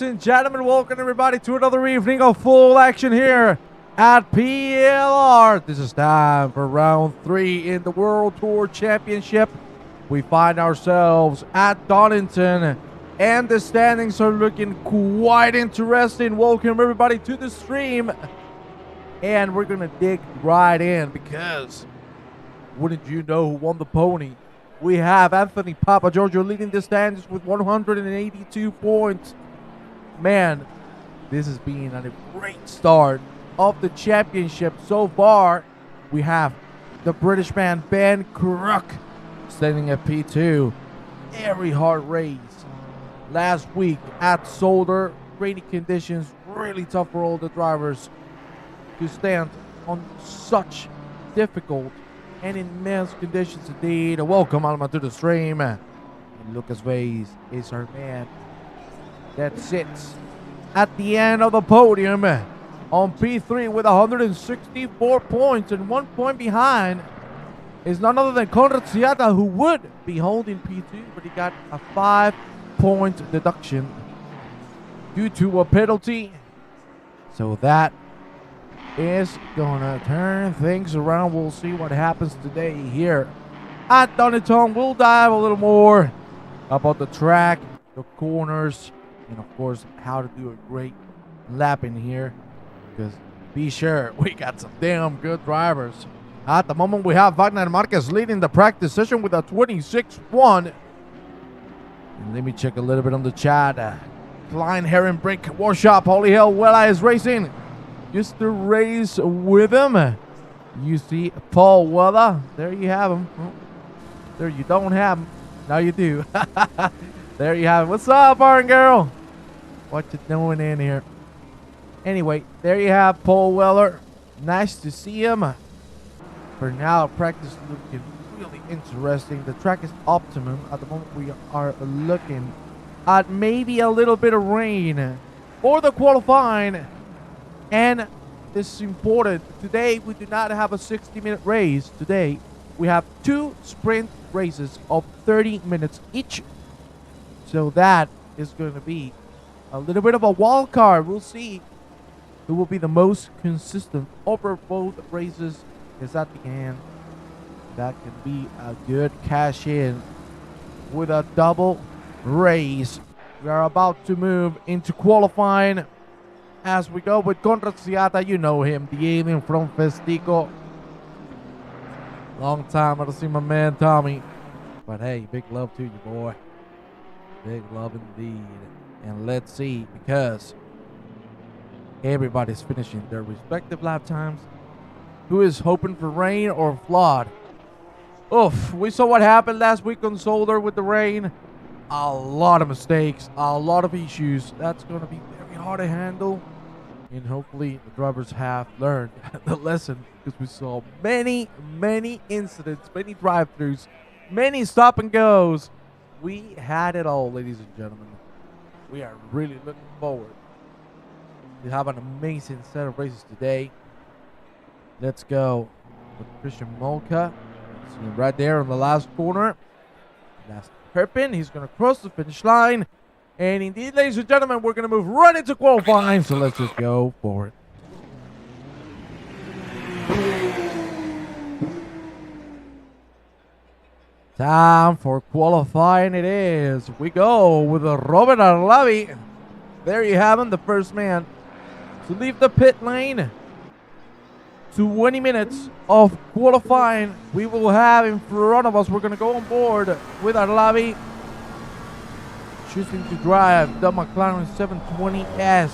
Ladies and gentlemen, welcome everybody to another evening of full action here at PLR. This is time for round 3 in the World Tour Championship. We find ourselves at Donington, and the standings are looking quite interesting. Welcome everybody to the stream, and we're gonna dig right in because wouldn't you know who won the pony? We have Anthony Papa Giorgio leading the standings with 182 points. Man, this has been a great start of the championship so far. We have the British man Ben Crook standing at P2. Very hard race last week at Solder. Rainy conditions, really tough for all the drivers to stand on such difficult and immense conditions indeed. Welcome Alma to the stream. And Lucas Vaz is our man that sits at the end of the podium on P3 with 164 points, and 1 point behind is none other than Conrad Ciata, who would be holding P2, but he got a 5-point deduction due to a penalty. So that is gonna turn things around. We'll see what happens today here at Donington. We'll dive a little more about the track, the corners, and of course how to do a great lap in here, because be sure we got some damn good drivers. At the moment we have Wagner Marquez leading the practice session with a 26-1. And let me check a little bit on the chat. Klein Herrenbrink Workshop, Holy Hell Wella is racing just to race with him. You see Paul Weller. There you have him. Oh, there you don't have him. Now you do. There you have him. What's up, Iron Girl? What you doing in here? Anyway, there you have Paul Weller. Nice to see him. For now, practice looking really interesting. The track is optimum. At the moment, we are looking at maybe a little bit of rain for the qualifying. And this is important. Today, we do not have a 60-minute race. Today, we have 2 sprint races of 30 minutes each. So that is going to be a little bit of a wild card. We'll see who will be the most consistent over both races. Is at the end. That can be a good cash in with a double race. We are about to move into qualifying as we go with Conrad Ciata. You know him, the alien from Festico. Long time I don't see my man Tommy, but hey, big love to you, boy. Big love indeed. And let's see, because everybody's finishing their respective lap times. Who is hoping for rain or flood? Oof, we saw what happened last week on Solder with the rain. A lot of mistakes, a lot of issues. That's going to be very hard to handle. And hopefully the drivers have learned the lesson, because we saw many incidents, many drive-thrus, many stop and goes. We had it all, ladies and gentlemen. We are really looking forward to have an amazing set of races today. Let's go with Christian Molka. See him right there on the last corner. Last hairpin. He's going to cross the finish line. And indeed, ladies and gentlemen, we're going to move right into qualifying. So let's just go for it. Time for qualifying it is. We go with Robert Arlavi. There you have him, the first man to leave the pit lane. 20 minutes of qualifying we will have in front of us. We're going to go on board with Arlavi, choosing to drive the McLaren 720S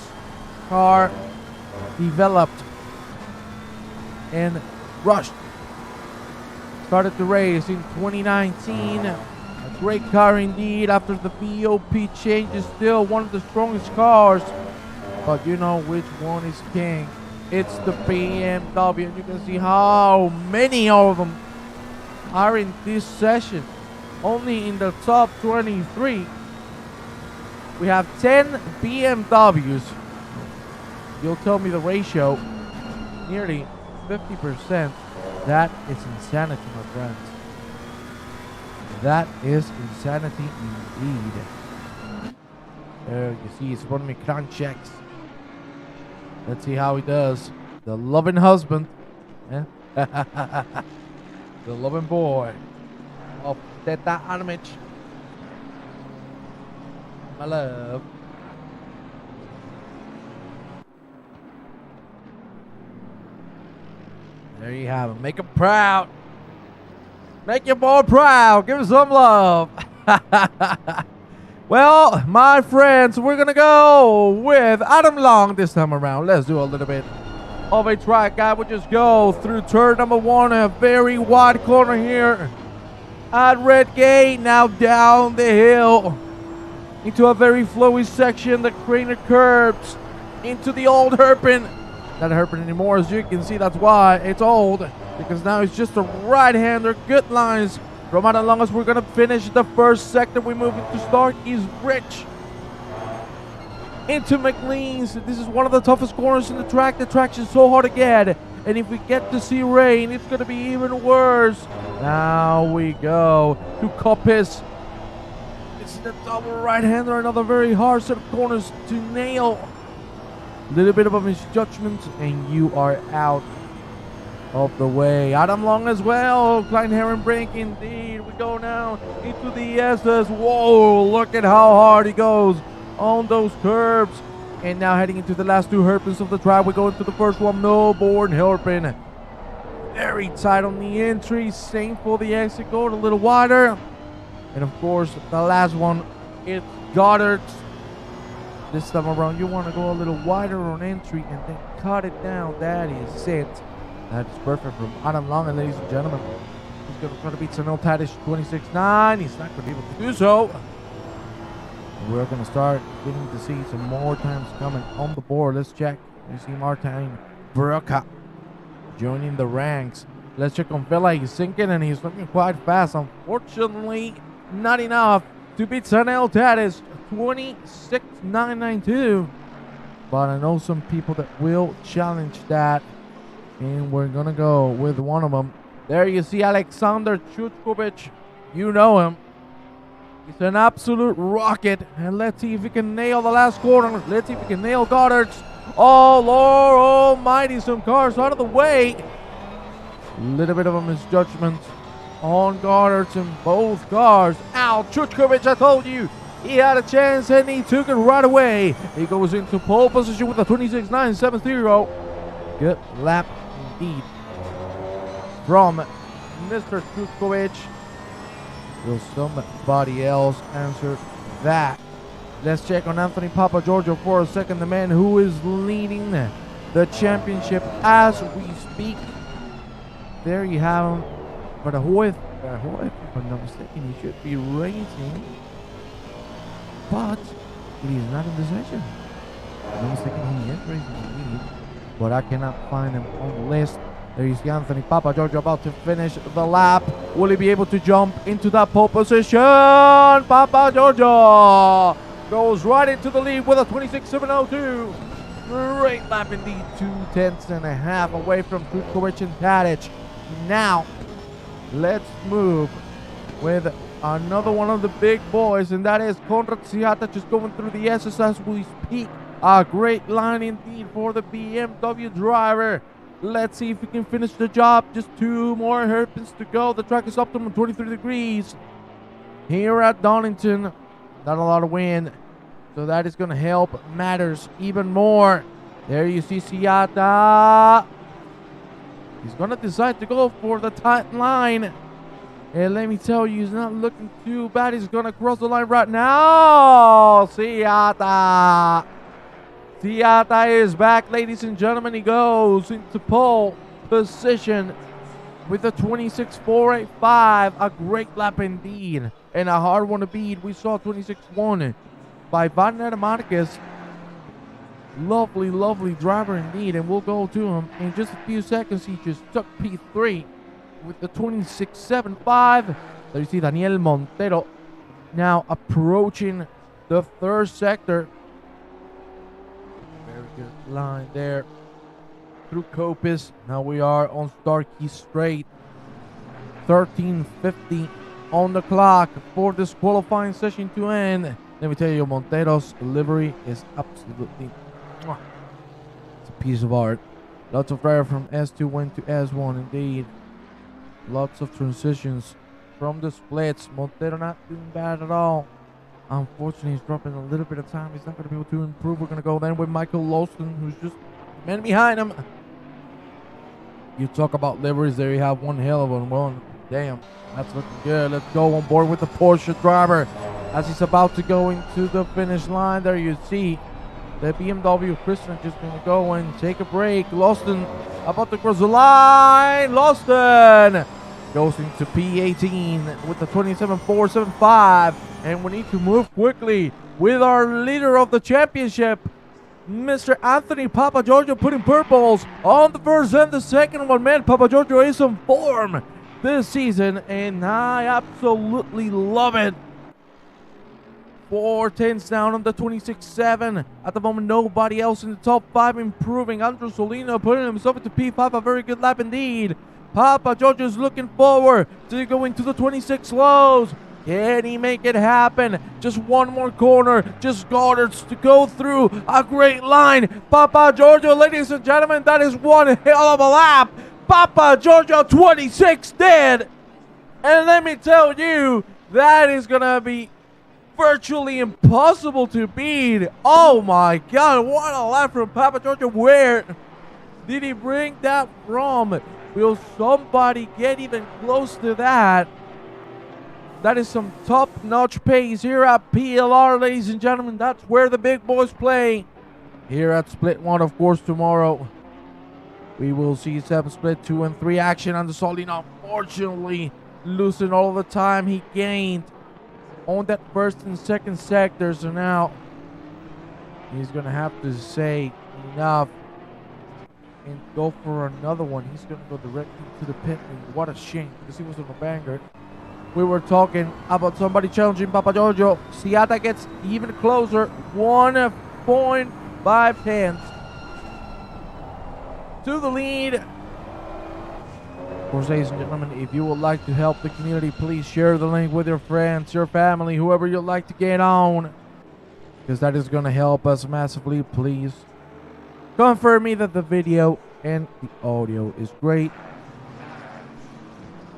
car, developed and rushed. Started the race in 2019. A great car indeed. After the BOP change, is still one of the strongest cars. But you know which one is king. It's the BMW, and you can see how many of them are in this session. Only in the top 23, we have 10 BMWs. You'll tell me the ratio, nearly 50%. That is insanity, my friends. That is insanity indeed. There you see he's running me crank checks. Let's see how he does. The loving husband. Yeah. The loving boy of Teta Animage. My love. There you have it. Make him proud. Make your boy proud. Give him some love. Well, my friends, we're going to go with Adam Long this time around. Let's do a little bit of a track. I would just go through turn number 1, a very wide corner here at Red Gate. Now down the hill into a very flowy section. The Craner curves into the old hairpin. Not a hairpin anymore, as you can see. That's why it's old, because now it's just a right-hander. Good lines from Adam Long as we're going to finish the first sector. We move into Starkey's Rich. Into McLean's. This is one of the toughest corners in the track. The traction is so hard to get. And if we get to see rain, it's going to be even worse. Now we go to Coppice. This is the double right-hander. Another very hard set of corners to nail. A little bit of a misjudgment, and you are out of the way. Adam Long as well. Klein Heron break indeed. We go now into the SS. Whoa, look at how hard he goes on those curves. And now heading into the last 2 hairpins of the track. We go into the first one. No board hairpin. Very tight on the entry. Same for the exit. Go a little wider. And of course, the last one, it's Goddard's. This time around, you want to go a little wider on entry and then cut it down. That is it. That is perfect from Adam Long, and ladies and gentlemen, he's going to try to beat Sanel Tadish 26-9. He's not going to be able to do so. We're going to start getting to see some more times coming on the board. Let's check. You see Martin Broca joining the ranks. Let's check on Vela. He's sinking, and he's looking quite fast. Unfortunately, not enough to beat Sanel Tadish 26-992. But I know some people that will challenge that. And we're going to go with one of them. There you see Alexander Chutkovic. You know him. He's an absolute rocket. And let's see if he can nail the last corner. Let's see if he can nail Goddard's. Oh, Lord almighty. Some cars out of the way. A little bit of a misjudgment on Goddard's in both cars. Ow, Chutkovic, I told you. He had a chance and he took it right away. He goes into pole position with a 26-970. Good lap indeed from Mr. Chutkovic. Will somebody else answer that? Let's check on Anthony Papa Giorgio for a second. The man who is leading the championship as we speak. There you have him. But if I'm not mistaken, he should be racing. But he is not in the session. If I'm not mistaken, he is racing indeed. But I cannot find him on the list. There you see Anthony Papa Giorgio about to finish the lap. Will he be able to jump into that pole position? Papa Giorgio goes right into the lead with a 26-702. Great lap indeed. 2/10.5 away from Chutkovic and Tadic. Now, let's move with another one of the big boys, and that is Konrad Siata, just going through the SS as we speak. A great line indeed for the BMW driver. Let's see if we can finish the job. Just 2 more hairpins to go. The track is optimum 23 degrees here at Donington. Not a lot of wind, so that is going to help matters even more. There you see Siata. He's going to decide to go for the tight line. And let me tell you, he's not looking too bad. He's going to cross the line right now. Siata. Siata is back, ladies and gentlemen. He goes into pole position with a 26.485. A great lap indeed, and a hard one to beat. We saw 26.1 by Wagner Marquez. Lovely, lovely driver indeed, and we'll go to him in just a few seconds. He just took P3 with the 26.75. There you see Daniel Montero now approaching the third sector. Very good line there through Coppice. Now we are on Starkey Straight. 13:50 on the clock for this qualifying session to end. Let me tell you, Montero's livery is absolutely, it's a piece of art. Lots of driver from S2 went to S1, indeed. Lots of transitions from the splits. Montero not doing bad at all. Unfortunately, he's dropping a little bit of time. He's not going to be able to improve. We're going to go then with Michael Lawson, who's just the man behind him. You talk about liveries, there you have one hell of a one. Damn, that's looking good. Let's go on board with the Porsche driver. As he's about to go into the finish line, there you see the BMW Christian just going to go and take a break. Lawson about to cross the line. Lawson goes into P18 with the 27.475. And we need to move quickly with our leader of the championship, Mr. Anthony Papa Giorgio, putting purples on the first and the second one. Man, Papa Giorgio is in form this season, and I absolutely love it. 4 tenths down on the 26.7. At the moment, nobody else in the top 5 improving. Andrew Solino putting himself into P5, a very good lap indeed. Papa Giorgio is looking forward to going to the 26 lows. Can he make it happen? Just one more corner. Just Goddard's to go through. A great line. Papa Giorgio, ladies and gentlemen, that is one hell of a lap. Papa Giorgio 26 dead. And let me tell you, that is going to be virtually impossible to beat. Oh my God, what a lap from Papa Giorgio. Where did he bring that from? Will somebody get even close to that? That is some top-notch pace here at PLR, ladies and gentlemen. That's where the big boys play. Here at Split 1, of course, tomorrow, we will see 7 Split 2 and 3 action. And the Solino, unfortunately, losing all the time he gained on that first and second sector. So now he's going to have to say enough and go for another one. He's going to go directly to the pit lane. What a shame, because he was on the banger. We were talking about somebody challenging Papa Giorgio. Siata gets even closer. 1.5 tenths to the lead. Of course, ladies and gentlemen, if you would like to help the community, please share the link with your friends, your family, whoever you'd like to get on, because that is going to help us massively. Please confirm me that the video and the audio is great.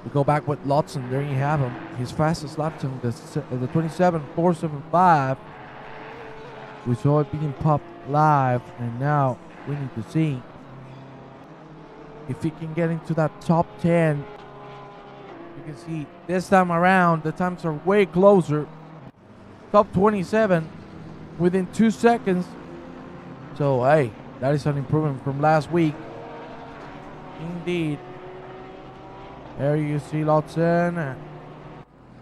We go back with Lawson. There you have him. His fastest lap time, the 27.475. We saw it being popped live, and now we need to see if he can get into that top 10. You can see this time around the times are way closer. Top 27 within 2 seconds. So hey, that is an improvement from last week. Indeed. There you see Lawson.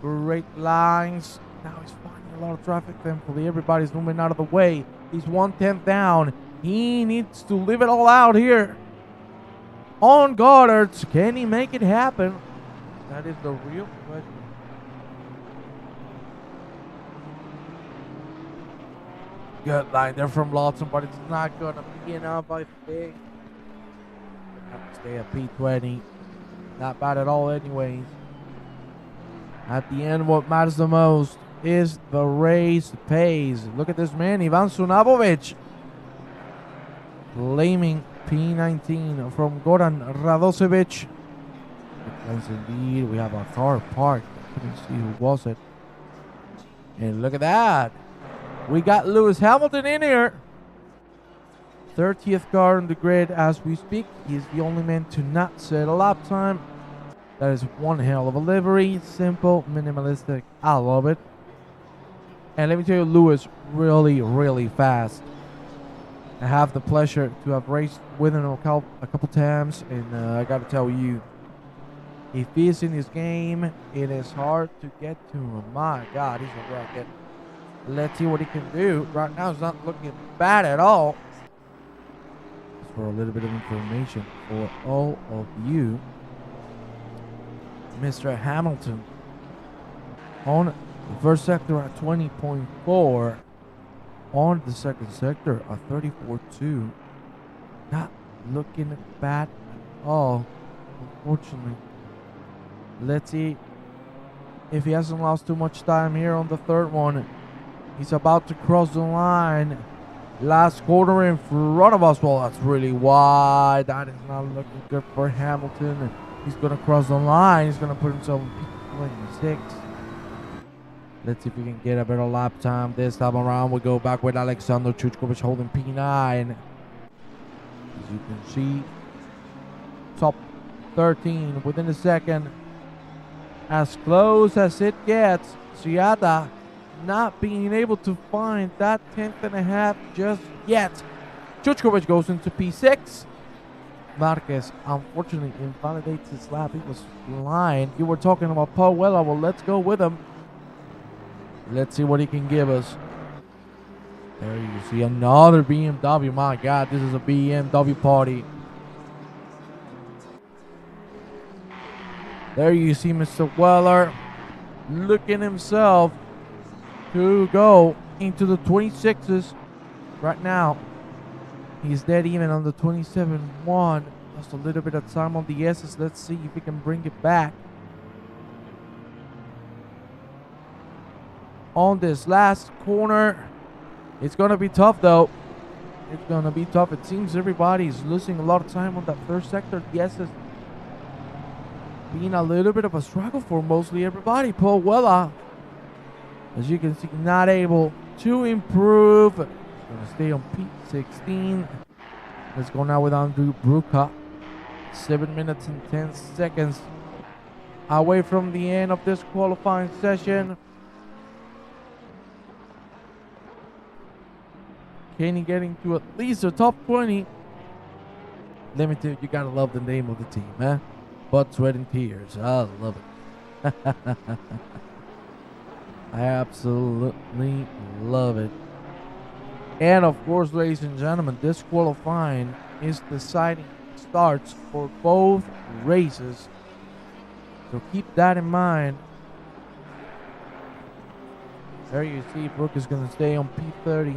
Great lines. Now he's finding a lot of traffic. Thankfully, everybody's moving out of the way. He's 1/10 down. He needs to live it all out here on Goddard's. Can he make it happen? That is the real question. Good line there from Lawson, but it's not going to be enough, I think. Have to stay at P20. Not bad at all anyways. At the end, what matters the most is the race pace. Look at this man, Ivan Sunabovic, claiming P19 from Goran Radosevic. Yes, indeed, we have a car parked. I couldn't see who was it. And look at that. We got Lewis Hamilton in here. 30th car on the grid as we speak. He's the only man to not set a lap time. That is one hell of a livery. Simple, minimalistic. I love it. And let me tell you, Lewis, really, really fast. I have the pleasure to have raced with him a couple times, and I got to tell you, if he's in his game, it is hard to get to him. My God, he's a rocket. Let's see what he can do. Right now, it's not looking bad at all. Just for a little bit of information for all of you, Mr. Hamilton on the first sector at 20.4, on the second sector at 34.2. Not looking bad at all, unfortunately. Let's see if he hasn't lost too much time here on the third one. He's about to cross the line. Last corner in front of us. Well, that's really wide. That is not looking good for Hamilton. He's going to cross the line. He's going to put himself in P26. Let's see if we can get a better lap time this time around. We go back with Alexander Chuchkovich holding P9. As you can see, top 13 within a second. As close as it gets. Ciata not being able to find that 10th and a half just yet. Chuchkovich goes into P6. Marquez unfortunately invalidates his lap. He was flying. You were talking about Paul Weller. Well, let's go with him. Let's see what he can give us. There you see another BMW. My God, this is a BMW party. There you see Mr. Weller looking himself to go into the 26s right now. He's dead even on the 27-1. Just a little bit of time on the S's. Let's see if he can bring it back. On this last corner, it's going to be tough though. It's going to be tough. It seems everybody's losing a lot of time on that first sector. The S's being a little bit of a struggle for mostly everybody. Paul Weller, as you can see, not able to improve. Going to stay on P16. Let's go now with Andrew Bruca. 7 minutes and 10 seconds away from the end of this qualifying session. Kenny getting to at least the top 20. Let me tell you, you gotta love the name of the team, man. Blood, sweat, and tears. I love it. I absolutely love it. And of course, ladies and gentlemen, this qualifying is deciding starts for both races. So keep that in mind. There you see Brooke is going to stay on P30.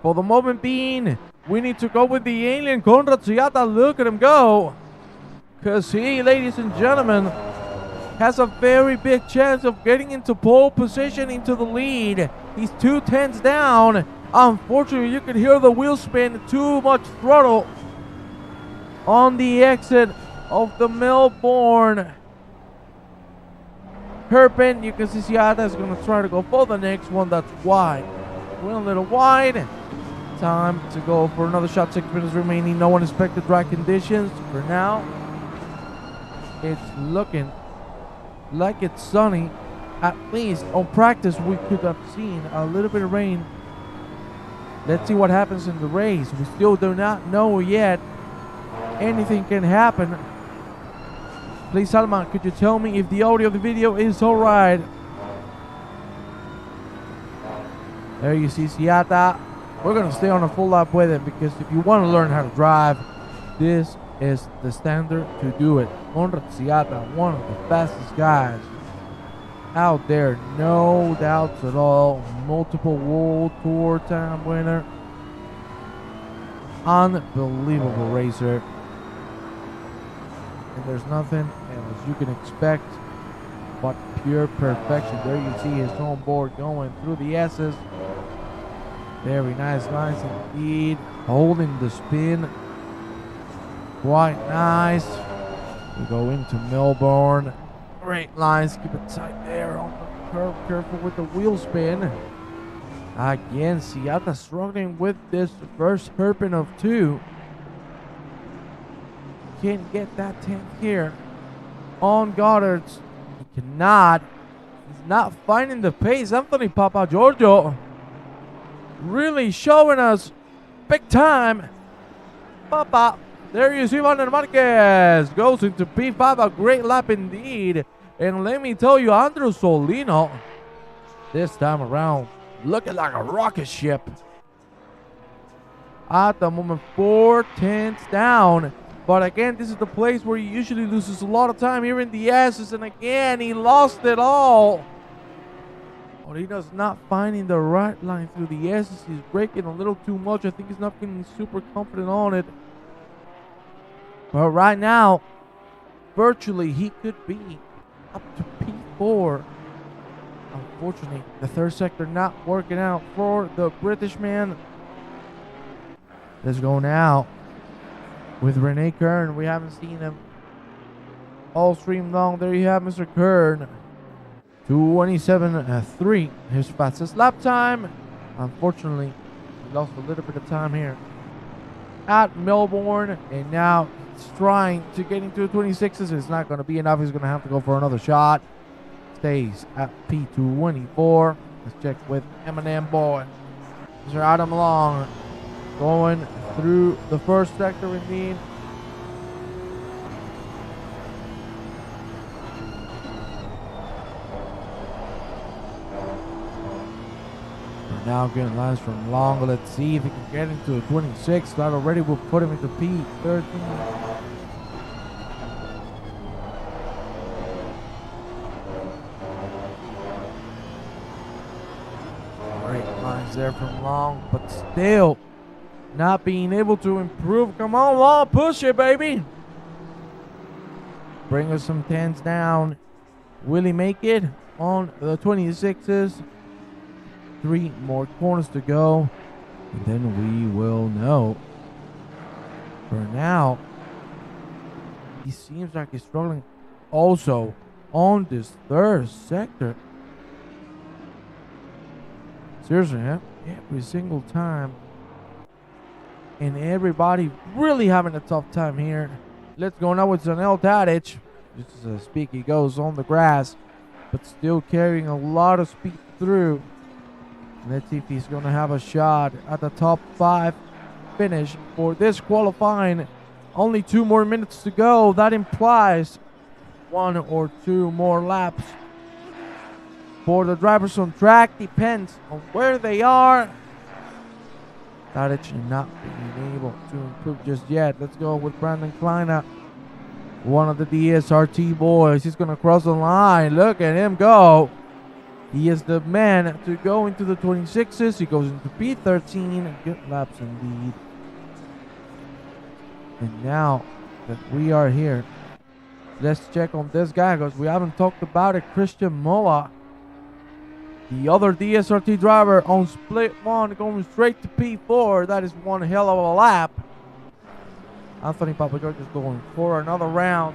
For the moment being, we need to go with the alien Konrad Ciata. Look at him go. Because he, ladies and gentlemen, has a very big chance of getting into pole position, into the lead. He's 2/10 down. Unfortunately, you can hear the wheel spin. Too much throttle on the exit of the Melbourne hairpin. You can see Ciata is going to try to go for the next one. That's wide. Went a little wide. Time to go for another shot. 6 minutes remaining. No unexpected dry conditions for now. It's looking like it's sunny. At least on practice we could have seen a little bit of rain. Let's see what happens in the race. We still do not know yet. Anything can happen. Please, Salman, could you tell me if the audio of the video is alright? There you see Ciata. We're going to stay on a full lap with it, because if you want to learn how to drive, this is the standard to do it. Konrad Ciata, one of the fastest guys out there, no doubts at all. Multiple World Tour time winner. Unbelievable racer. And there's nothing, as you can expect, but pure perfection. There you see his home board going through the S's. Very nice lines indeed. Holding the spin. Quite nice. We go into Melbourne. Great lines. Keep it tight there on the curve. Careful with the wheel spin. Again, Ciata struggling with this first hairpin of 2. Can't get that 10th here on Goddard's. He cannot. He's not finding the pace. Anthony Papagiorgio really showing us big time. Papa. There you see Vander Marquez goes into P5. A great lap indeed. And let me tell you, Andrew Solino, this time around, looking like a rocket ship. At the moment, 4/10 down. But again, this is the place where he usually loses a lot of time here in the S's. And again, he lost it all. But he does not finding the right line through the S's. He's braking a little too much. I think he's not feeling super confident on it. But right now, virtually he could be up to P4 unfortunately, the third sector not working out for the British man. Let's go now with Rene Kern. We haven't seen him all stream long. There you have Mr. Kern. 2:27.3, his fastest lap time. Unfortunately, he lost a little bit of time here at Melbourne, and now he's trying to get into the 26s. It's not going to be enough. He's going to have to go for another shot. Stays at P224. Let's check with Eminem Boy. Mr. Adam Long going through the first sector indeed. Now getting lines from Long. Let's see if he can get into a 26. That already will put him into P13. Great lines there from Long, but still not being able to improve. Come on, Long, push it, baby. Bring us some 10s down. Will he make it on the 26s? 3 more corners to go, and then we will know. For now, he seems like he's struggling also on this third sector. Seriously, every single time. And everybody really having a tough time here. Let's go now with Zanel Tadic. Just as speak, he goes on the grass, but still carrying a lot of speed through. Let's see if he's going to have a shot at the top 5 finish for this qualifying. Only 2 more minutes to go. That implies 1 or 2 more laps for the drivers on track. Depends on where they are. Tadic not being able to improve just yet. Let's go with Brandon Kleiner, one of the DSRT boys. He's going to cross the line. Look at him go. He is the man to go into the 26s. He goes into P13. Good laps indeed. And now that we are here, let's check on this guy because we haven't talked about it. Christian Mola, the other DSRT driver on split 1, going straight to P4. That is one hell of a lap. Anthony Papageorge is going for another round.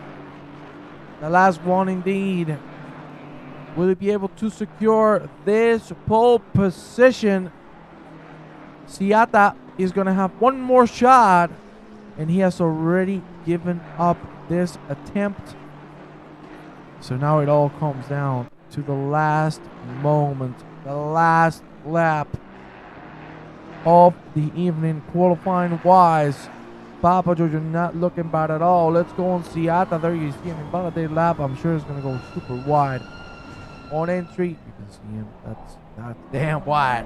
The last one indeed. Will he be able to secure this pole position? Siata is going to have one more shot, and he has already given up this attempt. So now it all comes down to the last moment, the last lap of the evening, qualifying wise. Papageorge not looking bad at all. Let's go on Siata. There you see him, invalidate lap. I'm sure it's going to go super wide. On entry, you can see him. That's damn wide.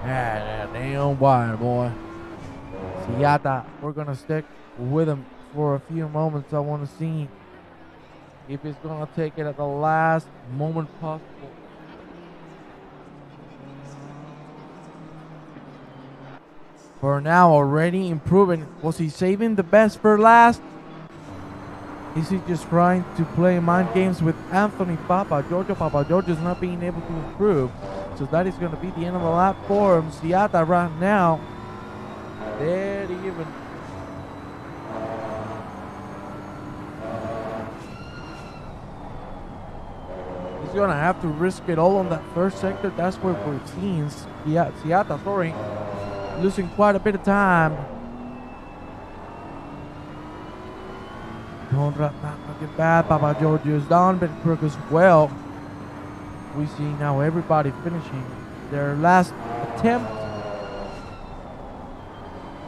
Yeah, damn wide, boy. Siata, we're going to stick with him for a few moments. I want to see if he's going to take it at the last moment possible. For now, already improving. Was he saving the best for last? Is he just trying to play mind games with Anthony Papageorge? Papageorge is not being able to improve. So that is going to be the end of the lap for him. Siata right now, dead even. He's going to have to risk it all on that first sector. That's where we're seeing Siata, losing quite a bit of time. Conrad not looking bad. Papageorge is down, but Crook as well. We see now everybody finishing their last attempt.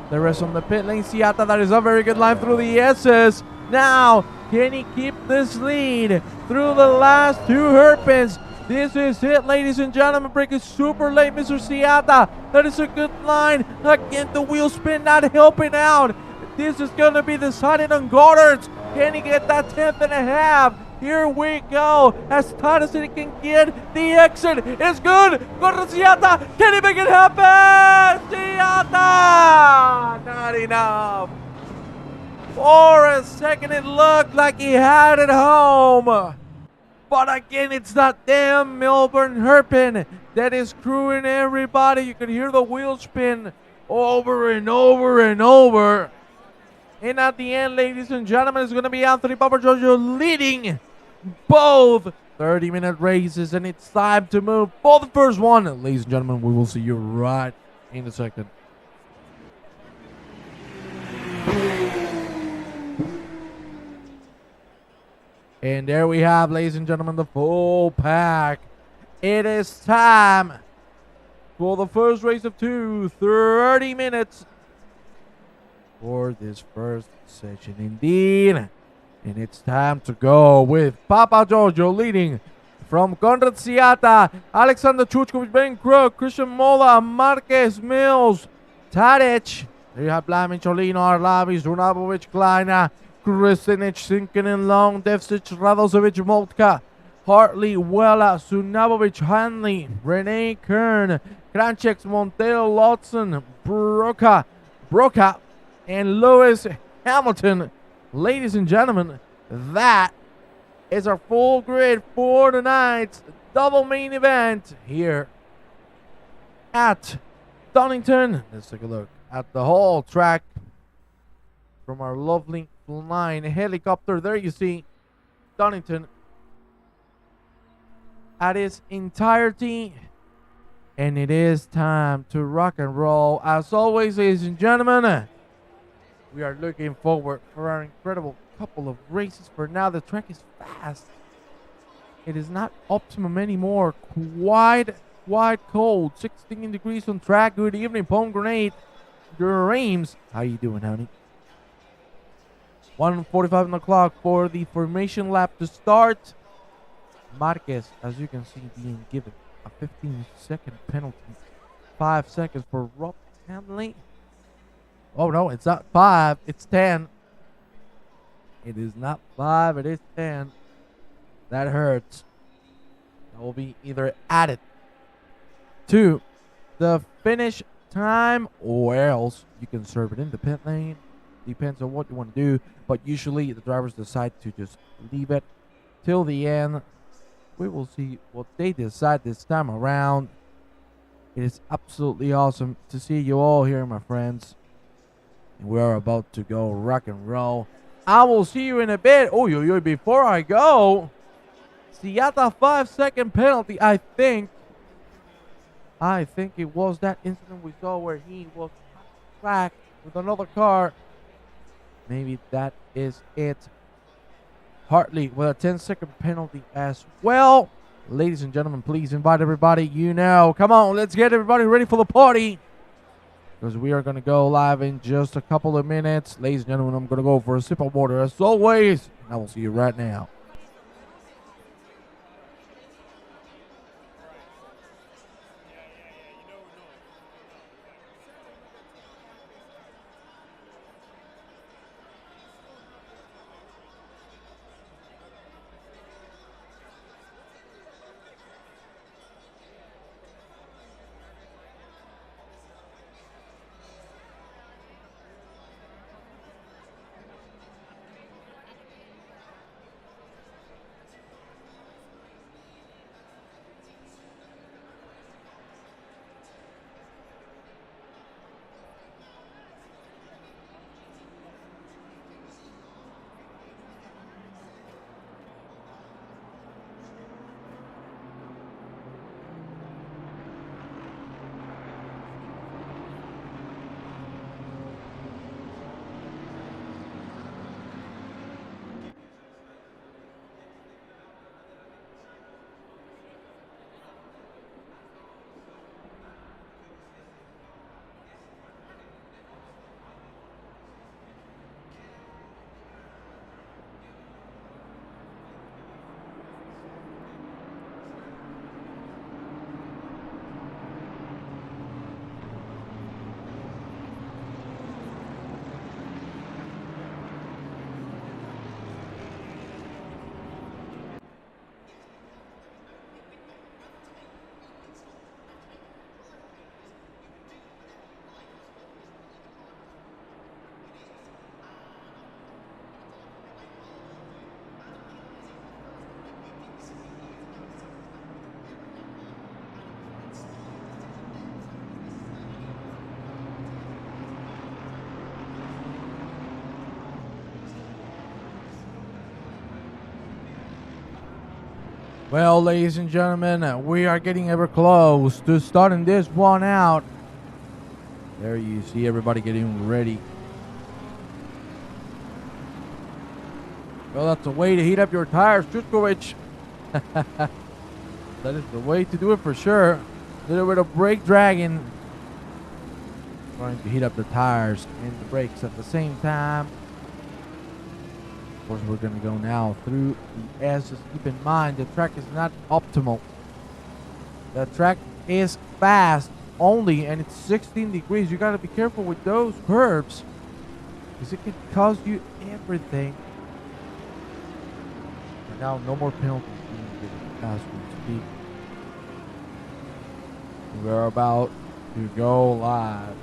The rest on the pit lane. Siata, that is a very good line through the S's. Now, can he keep this lead through the last 2 hairpins? This is it, ladies and gentlemen. Breaking super late, Mr. Siata. That is a good line. Again, the wheel spin not helping out. This is going to be decided on Goddard's. Can he get that 10th and a half? Here we go. As tight as it can get. The exit is good. Goddard Siata. Can he make it happen? Siata! Not enough. For a second, it looked like he had it home. But again, it's that damn Melbourne hairpin that is screwing everybody. You can hear the wheel spin over and over and over. And at the end, ladies and gentlemen, it's going to be Anthony Papa Jojo leading both 30-minute races. And it's time to move for the first one. Ladies and gentlemen, we will see you right in a second. And there we have, ladies and gentlemen, the full pack. It is time for the first race of 30 minutes for this first session indeed. And it's time to go with Papa Jojo leading from Conrad Siata, Alexander Chuchkovic, Ben Crook, Christian Mola, Marquez Mills, Tadic. There you have Blamin, Cholino, Arlavis, Runabovic, Kleiner, Kristinic, Sinkinen, Long, Devsic, Radosevic, Moltka, Hartley, Wella, Sunabovic, Hanley, Rene Kern, Kranchek, Montero, Lotson, Broca, and Lewis Hamilton. Ladies and gentlemen, that is our full grid for tonight's double main event here at Donington. Let's take a look at the whole track from our lovely flying helicopter. There you see Donington at its entirety. And it is time to rock and roll. As always, ladies and gentlemen, we are looking forward for our incredible couple of races. For now, the track is fast. It is not optimum anymore. Quite cold. 16 degrees on track. Good evening, Pomegranate. James. How you doing, honey? 1:45 on the clock for the formation lap to start. Marquez, as you can see, being given a 15-second penalty. 5 seconds for Rob Hanley. Oh, no, it's not 5. It's 10. It is not 5. It is 10. That hurts. That will be either added to the finish time, or else you can serve it in the pit lane. Depends on what you want to do. But usually the drivers decide to just leave it till the end. We will see what they decide this time around. It is absolutely awesome to see you all here, my friends. And we are about to go rock and roll. I will see you in a bit. Oh, before I go, Siata 5-second penalty. I think it was that incident we saw where he was track with another car. Maybe that is it. Hartley with a 10-second penalty as well. Ladies and gentlemen, please invite everybody you know. Come on, let's get everybody ready for the party, because we are going to go live in just a couple of minutes. Ladies and gentlemen, I'm going to go for a sip of water as always. And I will see you right now. Well, ladies and gentlemen, we are getting ever close to starting this one out. There you see everybody getting ready. Well, that's a way to heat up your tires, Trutkovich. That is the way to do it for sure. A little bit of brake dragging. Trying to heat up the tires and the brakes at the same time. Of course, we're going to go now through the S's. Keep in mind, the track is not optimal. The track is fast only, and it's 16 degrees. You got to be careful with those curves, because it can cost you everything. And now, no more penalties being given as we speak. We're about to go live.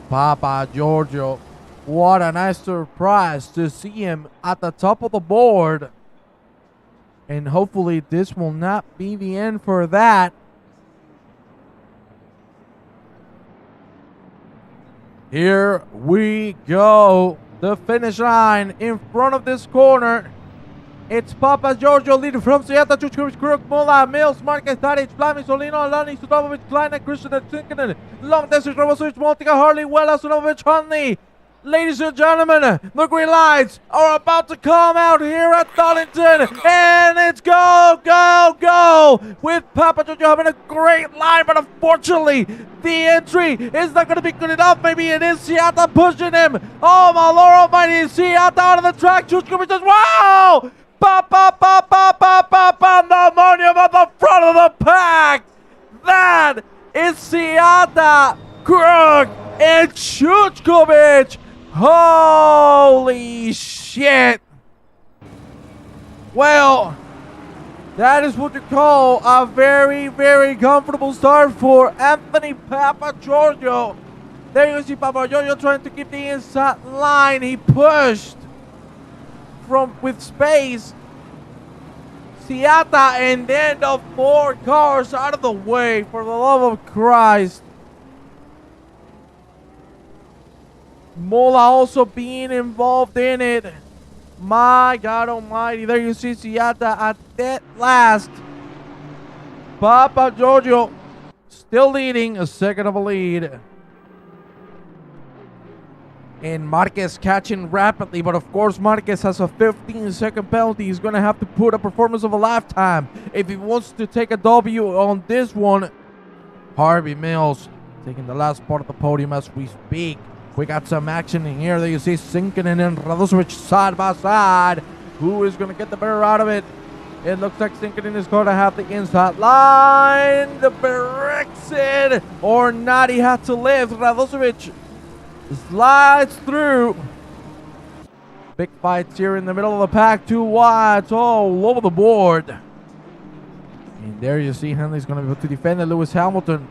Papa Giorgio. What a nice surprise to see him at the top of the board. And hopefully this will not be the end for that. Here we go. The finish line in front of this corner. It's Papa Giorgio leading from Seattle, Chuchkovich, Kruk, Mola, Mills, Marquez, Tadic, Flamy, Solino, Alani, Sudovic, Klein, Christian, and Tinkinen. Long distance, Robosuch, Maltika, Harley, Wella, Sudovic, Hunley. Ladies and gentlemen, the green lights are about to come out here at Donington, and it's go, go, go, with Papa Giorgio having a great line, but unfortunately, the entry is not going to be good enough. Maybe it is Seattle pushing him. Oh, my Lord Almighty, Seattle out of the track. Chuchkovich says, wow! Pandemonium at the front of the pack! That is Seattle, Kruk, and Chuchkovich! Holy shit! Well, that is what you call a very, very comfortable start for Anthony Papa Giorgio. There you see Papa Giorgio trying to keep the inside line. He pushed with space. Seattle, and then the 4 cars out of the way, for the love of Christ. Mola also being involved in it. My God Almighty. There you see Seattle at dead last. Papa Giorgio still leading, a second of a lead. And Marquez catching rapidly, but of course Marquez has a 15-second penalty. He's going to have to put a performance of a lifetime if he wants to take a W on this one. Harvey Mills taking the last part of the podium as we speak. We got some action in here. There you see Sinkinen and Radosevic side by side. Who is going to get the better out of it? It looks like Sinkinen is going to have the inside line. The Berexit or not, he had to lift. Radosevic slides through. Big fights here in the middle of the pack. 2 wides all over the board. And there you see Henley's going to be able to defend it. Lewis Hamilton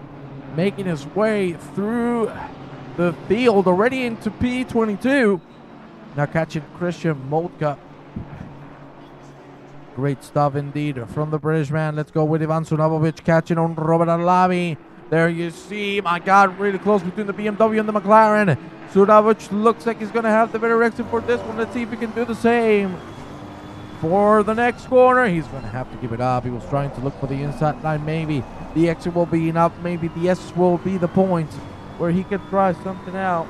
making his way through the field already into P22. Now catching Christian Moltke. Great stuff indeed from the British man. Let's go with Ivan Sunovovic catching on Robert Alavi. There you see, my God, really close between the BMW and the McLaren. Sunovovic looks like he's going to have the better exit for this one. Let's see if he can do the same for the next corner. He's going to have to give it up. He was trying to look for the inside line. Maybe the exit will be enough. Maybe the S will be the point where he can try something out.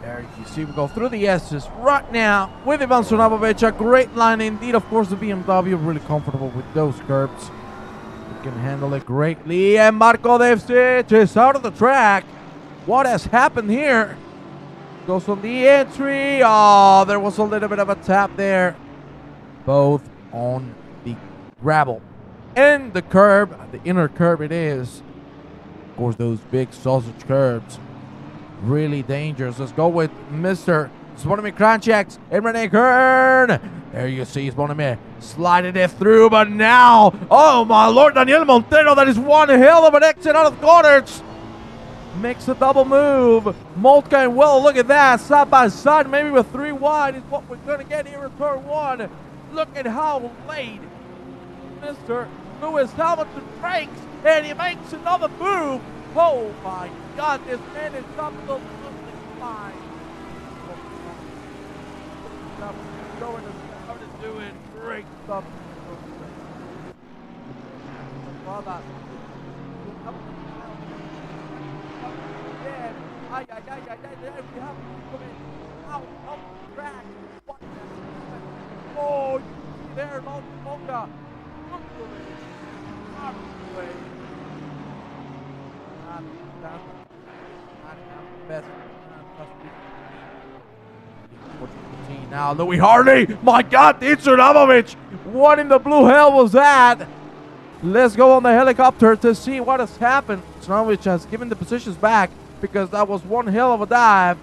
There you see we go through the S's right now with Ivan Sunovovic. A great line indeed. Of course, the BMW really comfortable with those curbs. He can handle it greatly. And Marko Devcic is out of the track. What has happened here? Goes on the entry. Oh, there was a little bit of a tap there. Both on the gravel and the curb, the inner curb it is. Of course, those big sausage curbs, really dangerous. Let's go with Mr. Zvonimir Kranjček and Rene Kern. There you see Zvonimir sliding it through, but now, oh my Lord, Daniel Montero, that is one hell of an exit out of the corners. Makes a double move. Moltke and Well, look at that, side by side, maybe with 3 wide is what we're going to get here in turn 1. Look at how late Mr. Lewis Hamilton breaks, and he makes another move. Oh my God, this man is absolutely fine. Going to start to do it. Great stuff. Brother. We have out of track. What oh, you see there, Longa. Best. Now Louis Harley, my God, it's Tsunamovich. What in the blue hell was that? Let's go on the helicopter to see what has happened. Tsunamovich has given the positions back because that was one hell of a dive.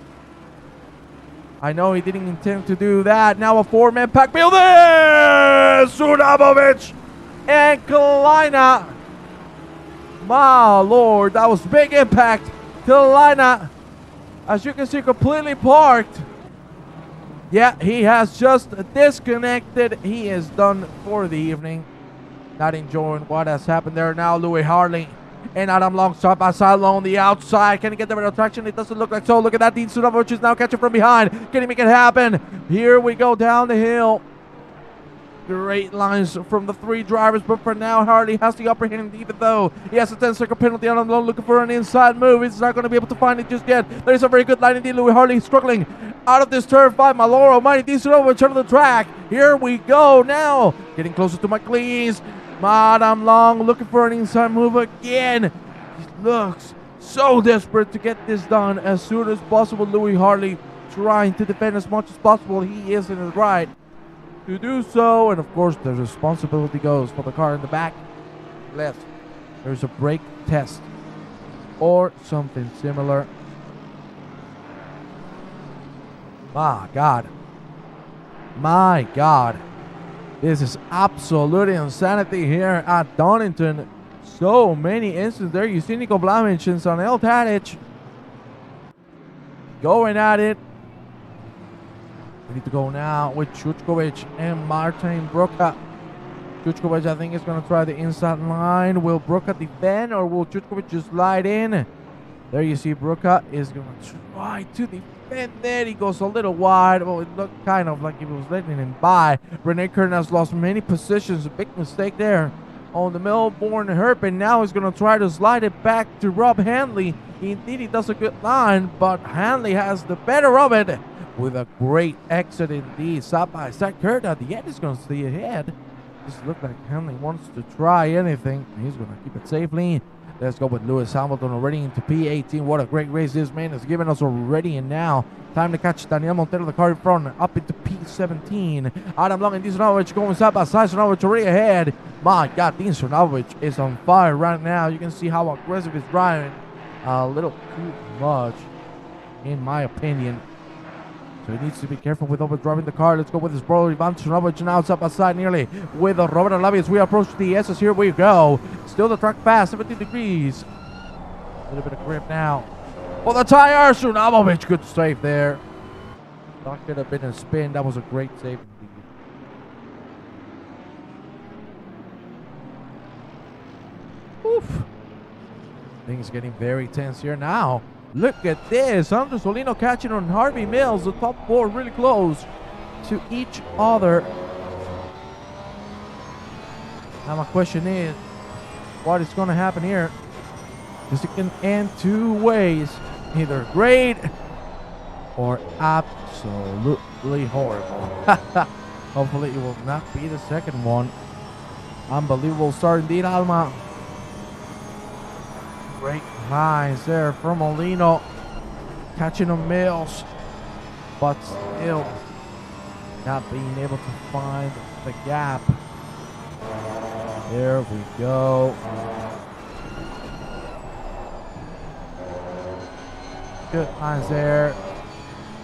I know he didn't intend to do that. Now a four-man pack building. Tsunamovich and Kalina. My Lord, that was big impact. Kalina, as you can see, completely parked. Yeah, he has just disconnected. He is done for the evening. Not enjoying what has happened there. Now Louis Harley and Adam Long side by side along the outside. Can he get the better traction? It doesn't look like so. Look at that. Dean Tsunamovich is now catching from behind. Can he make it happen? Here we go down the hill. Great lines from the three drivers, but for now Harley has the upper hand, even though he has a 10-second penalty on him. Looking for an inside move. He's not going to be able to find it just yet. There's a very good line indeed. Louis Harley struggling out of this turn 5. My Lord Almighty, Dean Tsunamovich on the track. Here we go now. Getting closer to McLean's. Madam Long looking for an inside move again. He looks so desperate to get this done as soon as possible. Louis Harley trying to defend as much as possible. He is in his right to do so, and of course the responsibility goes for the car in the back left. There's a brake test or something similar. My God, this is absolute insanity here at Donington. So many instances there. You see Nico Blamich and Sanel Tadic going at it. We need to go now with Chuchkovic and Martin Brucka. Chuchkovic, I think, is going to try the inside line. Will Brucka defend, or will Chuchkovic just slide in? There you see Brucka is going to try to defend it. He goes a little wide. Well, it looked kind of like he was letting him by. Rene Kern has lost many positions. A big mistake there on the Melbourne Hairpin. Now he's going to try to slide it back to Rob Handley. Indeed, he does a good line, but Handley has the better of it. With a great exit indeed. Side by side. Kurt at the end is going to stay ahead. Just look like Hanley wants to try anything. He's going to keep it safely. Let's go with Lewis Hamilton already into P18. What a great race this man has given us already. And now, time to catch Daniel Montero, the car in front, up into P17. Adam Long and Dean Tsunamovich going side by side. Tsunamovich already ahead. My God, Dean Tsunamovich is on fire right now. You can see how aggressive he's driving. A little too much, in my opinion. So he needs to be careful with overdriving the car. Let's go with his brother Ivan Tsunamovich now side by side nearly with Robert Alavi as we approach the S's. Here we go. Still the track fast, 17 degrees. A little bit of grip now. Oh, the tire! Tsunamovich, good save there. That could have been a spin. That was a great save indeed. Oof. Things getting very tense here now. Look at this. Andres Solino catching on Harvey Mills. The top four really close to each other. Now my question is, what is going to happen here? Because it can end two ways. Either great or absolutely horrible. Hopefully it will not be the second one. Unbelievable start indeed, Alma. Great lines there from Molino, catching on Mills, but still not being able to find the gap. There we go. Good lines there.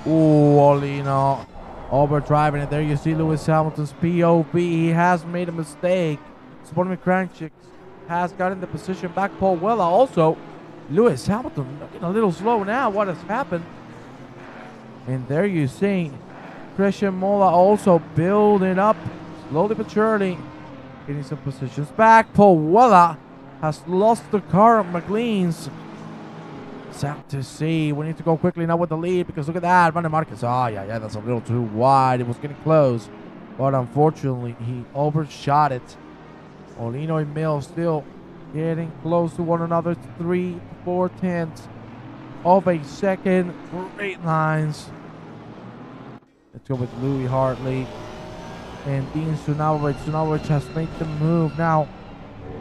Ooh, Molino overdriving it. There you see Lewis Hamilton's POV. He has made a mistake. Sporting Kranchik has gotten the position back. Paul Weller also. Lewis Hamilton looking a little slow now. What has happened? And there you see Christian Mola also building up slowly but surely, getting some positions back. Paul Weller has lost the car at McLean's. sad to see. We need to go quickly now with the lead because look at that. Van der Marquez. Oh, yeah, that's a little too wide. It was getting close. But unfortunately, he overshot it. Olino and Mills still getting close to one another. 3/4 tenths of a second. Great lines. Let's go with Louis Hartley and Dean Sunawovic. Sunawovic has made the move now.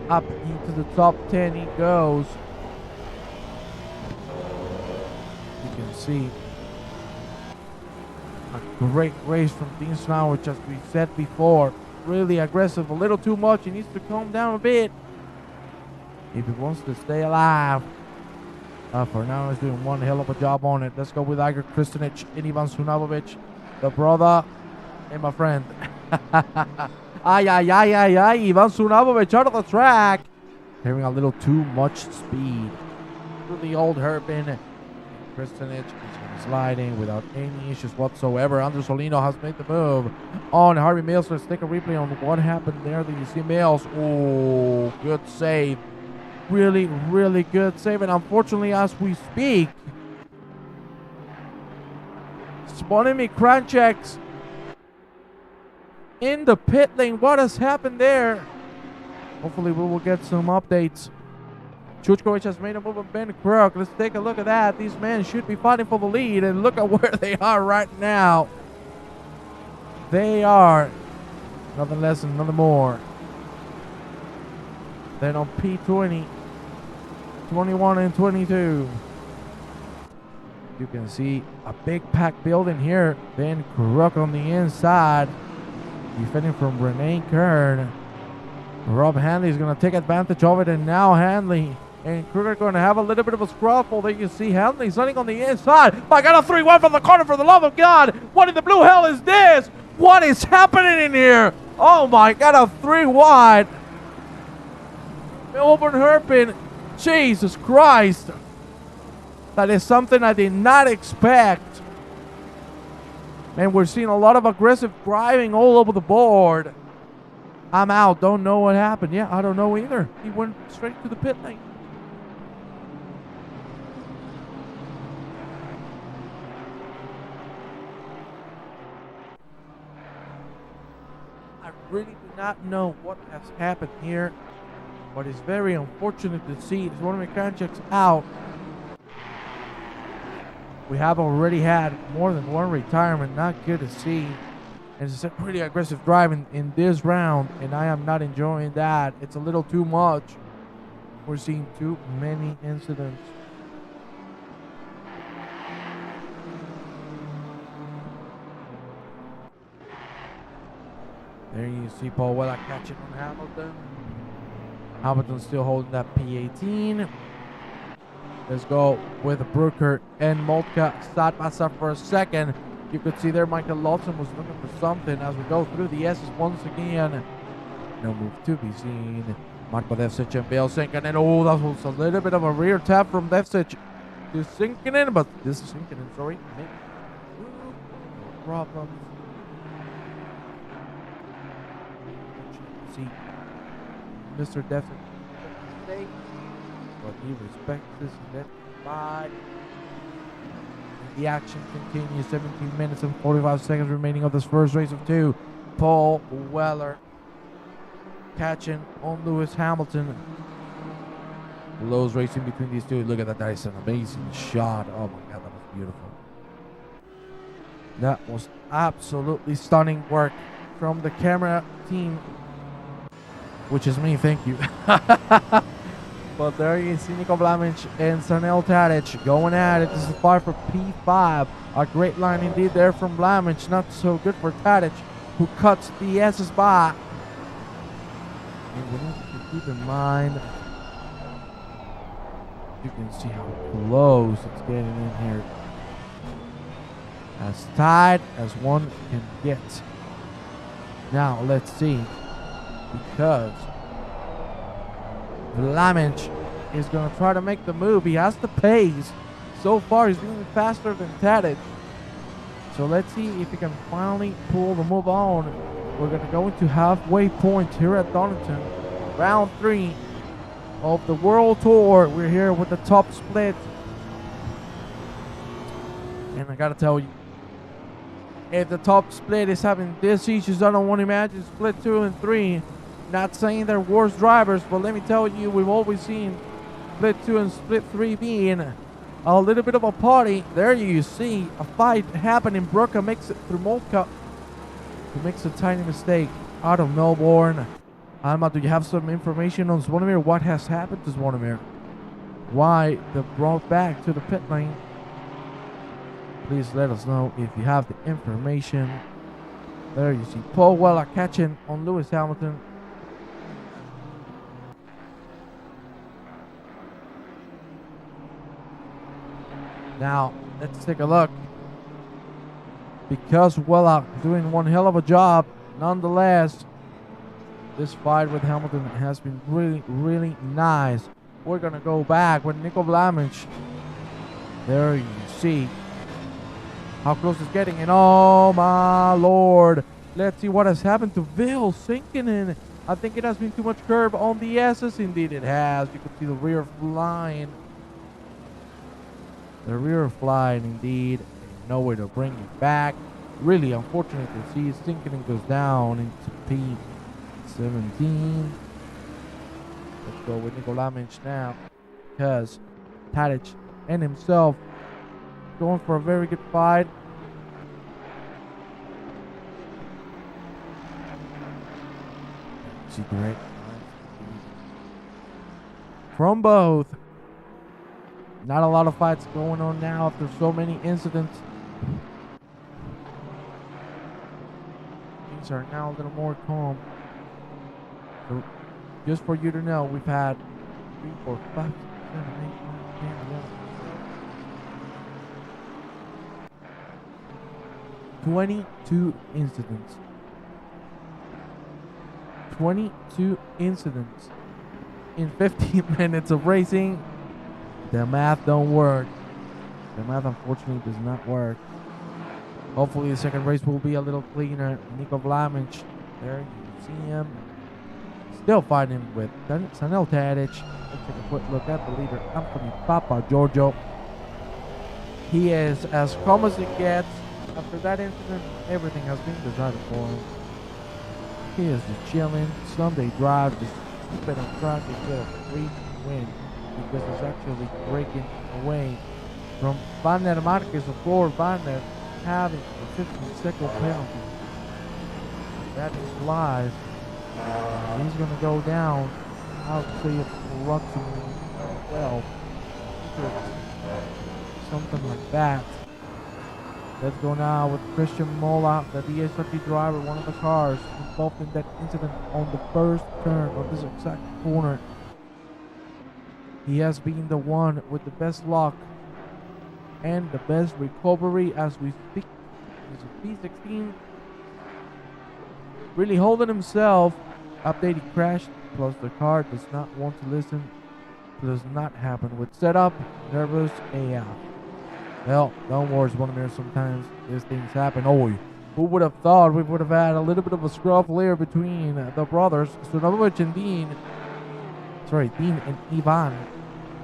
Up into the top 10 he goes. You can see a great race from Dean Sunawovic, as we said before. Really aggressive, a little too much. He needs to calm down a bit if he wants to stay alive. For now, he's doing one hell of a job on it. Let's go with Igor Kristinic and Ivan Sunawovic, the brother and my friend. Ivan Sunawovic out of the track. Carrying a little too much speed. To the old hairpin. Kristinic is sliding without any issues whatsoever. Andres Olino has made the move on Harvey Mills. Let's take a replay on what happened there. Do you see Mills? Oh, good save. Really, really good save. And unfortunately, as we speak, Sponimi Kranjc's in the pit lane. What has happened there? Hopefully we will get some updates. Chuchkovic has made a move on Ben Kruk. Let's take a look at that. These men should be fighting for the lead, and look at where they are right now. They are nothing less and nothing more than on P20, 21 and 22. You can see a big pack building here. Ben Kruk on the inside, defending from Renee Kern. Rob Handley is going to take advantage of it, and now Handley and Kruger are going to have a little bit of a scruffle. There you see Handley running on the inside. My God, a 3-1 from the corner, for the love of God. What in the blue hell is this? What is happening in here? Oh my God, a 3 wide. Melbourne Herpin. Jesus Christ. That is something I did not expect. And we're seeing a lot of aggressive driving all over the board. I'm out. Don't know what happened. Yeah, I don't know either. He went straight to the pit lane. I really do not know what has happened here. What is very unfortunate to see is one of Kranjc's out. We have already had more than one retirement. Not good to see. And it's a pretty aggressive driving in this round, and I am not enjoying that. It's a little too much. We're seeing too many incidents. There you see Paul Weller catching on Hamilton. Hamilton still holding that P18. Let's go with Brooker and Moltke side by side for a second. You could see there Michael Lawson was looking for something as we go through the S's once again. No move to be seen. Marko Devcic and Bale sinking in. Oh, that was a little bit of a rear tap from Devcic. He's sinking in, but this is sinking in, sorry. No problem. See, Mr. Devcic, but he respects this and that's fine. The action continues. 17 minutes and 45 seconds remaining of this first race of two. Paul Weller catching on Lewis Hamilton. Lowe's racing between these two. Look at that. That is an amazing shot. Oh my God, that was beautiful. That was absolutely stunning work from the camera team, which is me. Thank you. But there you see Nico Vlamic and Sanel Tadic going at it. This is 5 for P5. A great line indeed there from Vlamic. Not so good for Tadic, who cuts the S's by. And we need to keep in mind, you can see how close it's getting in here. As tight as one can get. Now let's see, because Vlamic is going to try to make the move. He has the pace. So far, he's doing it faster than Tadic. So let's see if he can finally pull the move on. We're going to go into halfway point here at Donington. Round 3 of the World Tour. We're here with the top split And I gotta tell you, if the top split is having these issues, I don't want to imagine split 2 and 3. Not saying they're worse drivers, but let me tell you, we've always seen split 2 and split 3 being a little bit of a party. There you see a fight happening. Brooker makes it through Molka, who makes a tiny mistake out of Melbourne. Alma, do you have some information on Zvonimir? What has happened to Zvonimir? Why they brought back to the pit lane? Please let us know if you have the information. There you see Paul Weller catching on Lewis Hamilton. Now, let's take a look. Because Weller doing one hell of a job, nonetheless, this fight with Hamilton has been really, really nice. We're going to go back with Nico Vlamich. There you see how close it's getting. And oh my lord. Let's see what has happened to Bill sinking in. I think it has been too much curb on the S's. Indeed it has. You can see the rear flying. The rear flying indeed. Nowhere to bring it back. Really unfortunate to see it sinking and goes down into P17. Let's go with Nico Vlamich now. Because Tadic and himself going for a very good fight. See direct from both. Not a lot of fights going on now after so many incidents. Things are now a little more calm. So just for you to know, we've had 3, 4, 5, 6, 7, 8, 9, 10, 11. 22 incidents. 22 incidents in 15 minutes of racing. The math don't work. The math unfortunately does not work. Hopefully the second race will be a little cleaner. Nico Vlamich, there you see him. Still fighting with Sanel Tadic. Let's take a quick look at the leader, Anthony Papa Giorgio. He is as calm as it gets. After that incident, everything has been decided for him. He is just chilling. Sunday drive, just keep it on track and get a free win. Because it's actually breaking away from Van der Marquez, of course. Van der having a 15-second penalty. That is live. He's going to go down, I would say, approximately 12. Something like that. Let's go now with Christian Mola, the DSRT driver, one of the cars involved in that incident on the first turn on this exact corner. He has been the one with the best luck and the best recovery as we speak. He's a P16. Really holding himself. Update, he crashed. Plus the car does not want to listen. Does not happen with setup. Nervous AF. Well, don't worry, Zvonimir. Sometimes these things happen. Oh, who would have thought we would have had a little bit of a scuffle here between the brothers, Sunovic and Dean. Sorry, Dean and Ivan.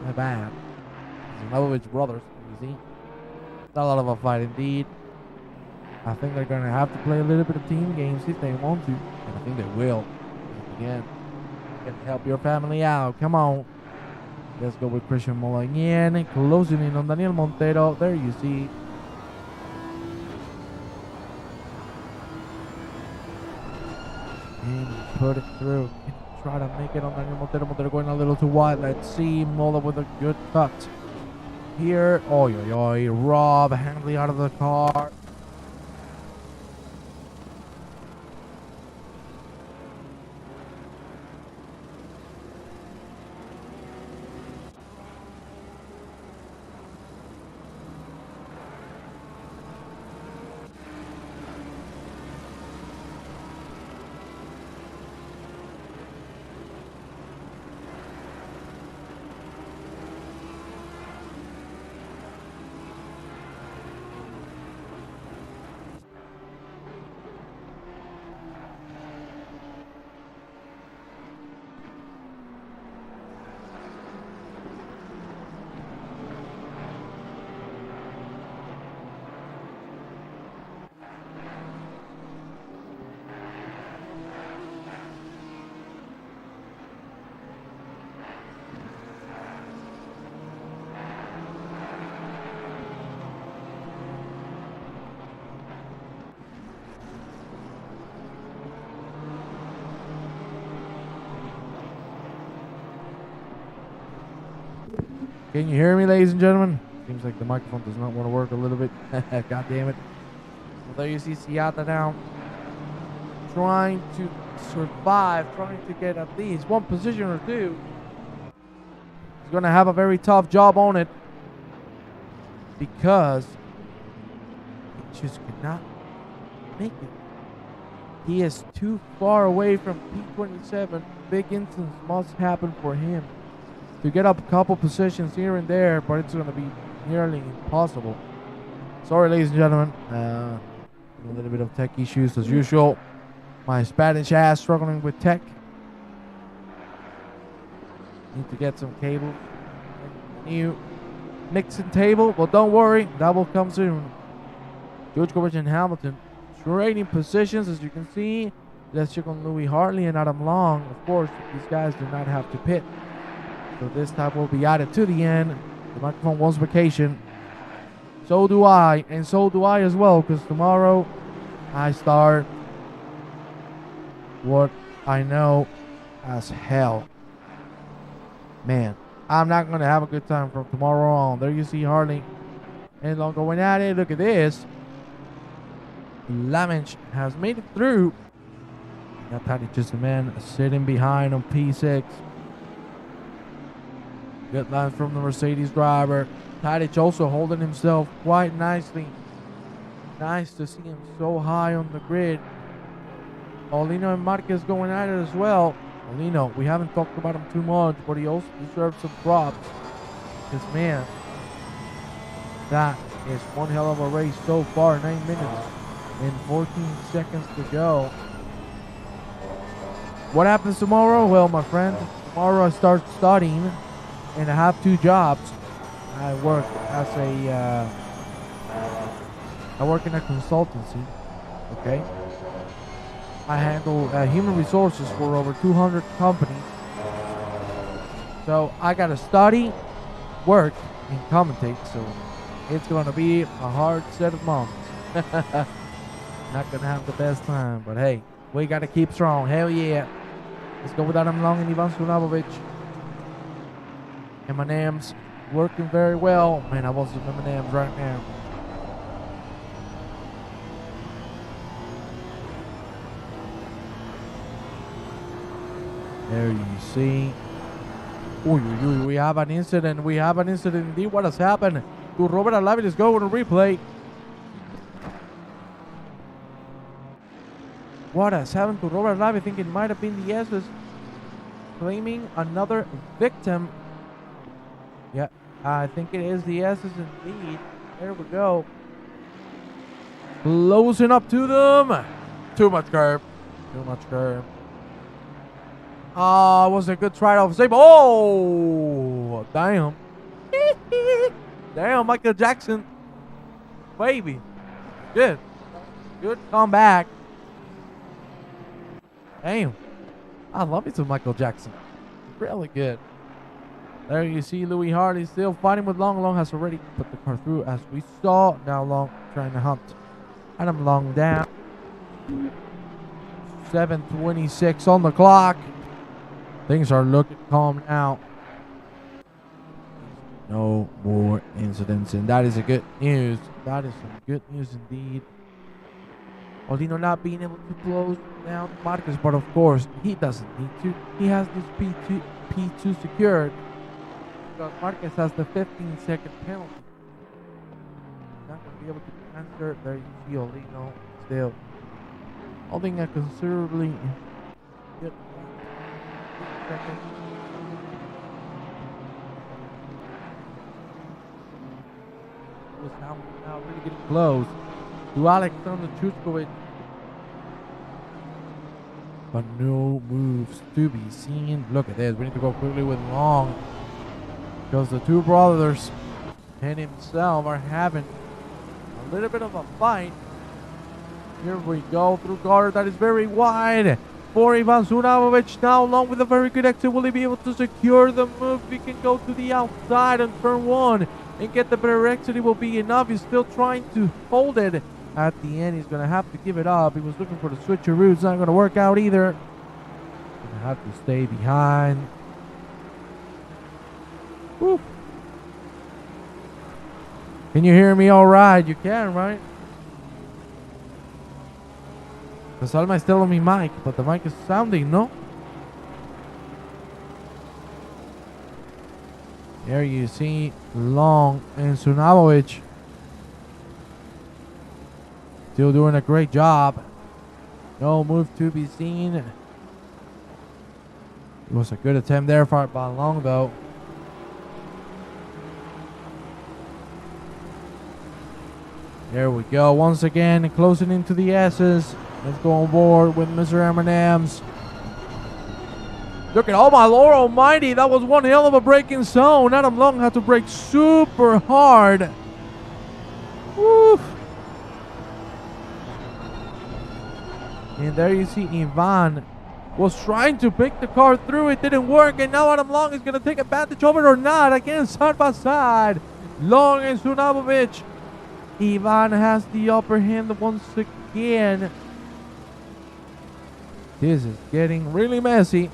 My bad. Sunovic brothers, you see. Not a lot of a fight indeed. I think they're going to have to play a little bit of team games if they want to. And I think they will. Again, you can help your family out. Come on. Let's go with Christian Molagnier. Closing in on Daniel Montero. There you see. And put it through. Try to make it on Daniel Montero. Montero going a little too wide. Let's see. Mola with a good cut. Here. Oi, oi, oi. Rob Handley out of the car. Can you hear me, ladies and gentlemen? Seems like the microphone does not want to work a little bit. God damn it. Well, there you see Seattle now trying to survive, trying to get at least one position or two. He's going to have a very tough job on it because he just cannot make it. He is too far away from P27. Big incidents must happen for him to get up a couple positions here and there, but it's going to be nearly impossible. Sorry, ladies and gentlemen. A little bit of tech issues as usual. My Spanish ass struggling with tech. Need to get some cables. New mixing table. Well, don't worry. That will come soon. George Goodrich and Hamilton trading positions, as you can see. Let's check on Louis Hartley and Adam Long. Of course, these guys do not have to pit. So this time will be added to the end. The microphone wants vacation. So do I. And so do I as well. Because tomorrow I start what I know as hell. Man, I'm not going to have a good time from tomorrow on. There you see Hartley and Long going at it. Look at this. Lamage has made it through. Got Tadej just a man sitting behind on P6. Good line from the Mercedes driver. Tadej also holding himself quite nicely. Nice to see him so high on the grid. Paulino and Marquez going at it as well. Paulino, we haven't talked about him too much, but he also deserves some props. Because, man, that is one hell of a race so far. 9 minutes and 14 seconds to go. What happens tomorrow? Well, my friend, tomorrow I start studying, and I have 2 jobs. I work as I work in a consultancy. Okay. I handle human resources for over 200 companies. So I gotta study, work, and commentate. So it's gonna be a hard set of months. Not gonna have the best time, but hey, we gotta keep strong. Hell yeah. Let's go with Adam Long and Ivan Sulavovic. M&M's working very well. Man, I want some M&M's right now. There you see. We have an incident. We have an incident indeed. What has happened to Robert Alavi? Let's go on a replay. What has happened to Robert Alavi? I think it might have been the S's claiming another victim. Yeah, I think it is the S's indeed. There we go. Closing up to them. Too much curb. Too much curb. Was a good try off save. Oh, damn. Damn, Michael Jackson. Baby. Good. Good comeback. Damn. I love it to Michael Jackson. Really good. There you see Louis Hartley still fighting with Long. Long has already put the car through, as we saw. Now Long trying to hunt Adam Long down. 7:26 on the clock. Things are looking calm now. No more incidents, and that is a good news. That is some good news indeed. Paulino not being able to close down Marquez, but of course he doesn't need to. He has this P2 secured because Marquez has the 15-second penalty. Not going to be able to answer. There you see Paulino still holding a considerably good second. Was now really getting close to Alexander Chushkovich, but no moves to be seen. Look at this. We need to go quickly with Long because the two brothers and himself are having a little bit of a fight. Here we go through guard that is very wide for Ivan Sulavovic. Now Long with a very good exit. Will he be able to secure the move? He can go to the outside on turn 1 and get the better exit. It will be enough. He's still trying to hold it. At the end, he's going to have to give it up. He was looking for the switcheroo. It's not going to work out either. Going to have to stay behind. Woo. Can you hear me all right? You can, right? Because Alma is still on my mic, but the mic is sounding, no? There you see Long and Sunabovic still doing a great job. No move to be seen. It was a good attempt there by Long, though. There we go. Once again, closing into the S's. Let's go on board with Mr. M&M's. Look at, oh my Lord almighty, that was one hell of a braking zone. Adam Long had to brake super hard. Woo. And there you see Ivan was trying to pick the car through. It didn't work, and now Adam Long is going to take advantage of it or not. Again, side by side. Long and Sunabovic. Ivan has the upper hand once again. This is getting really messy.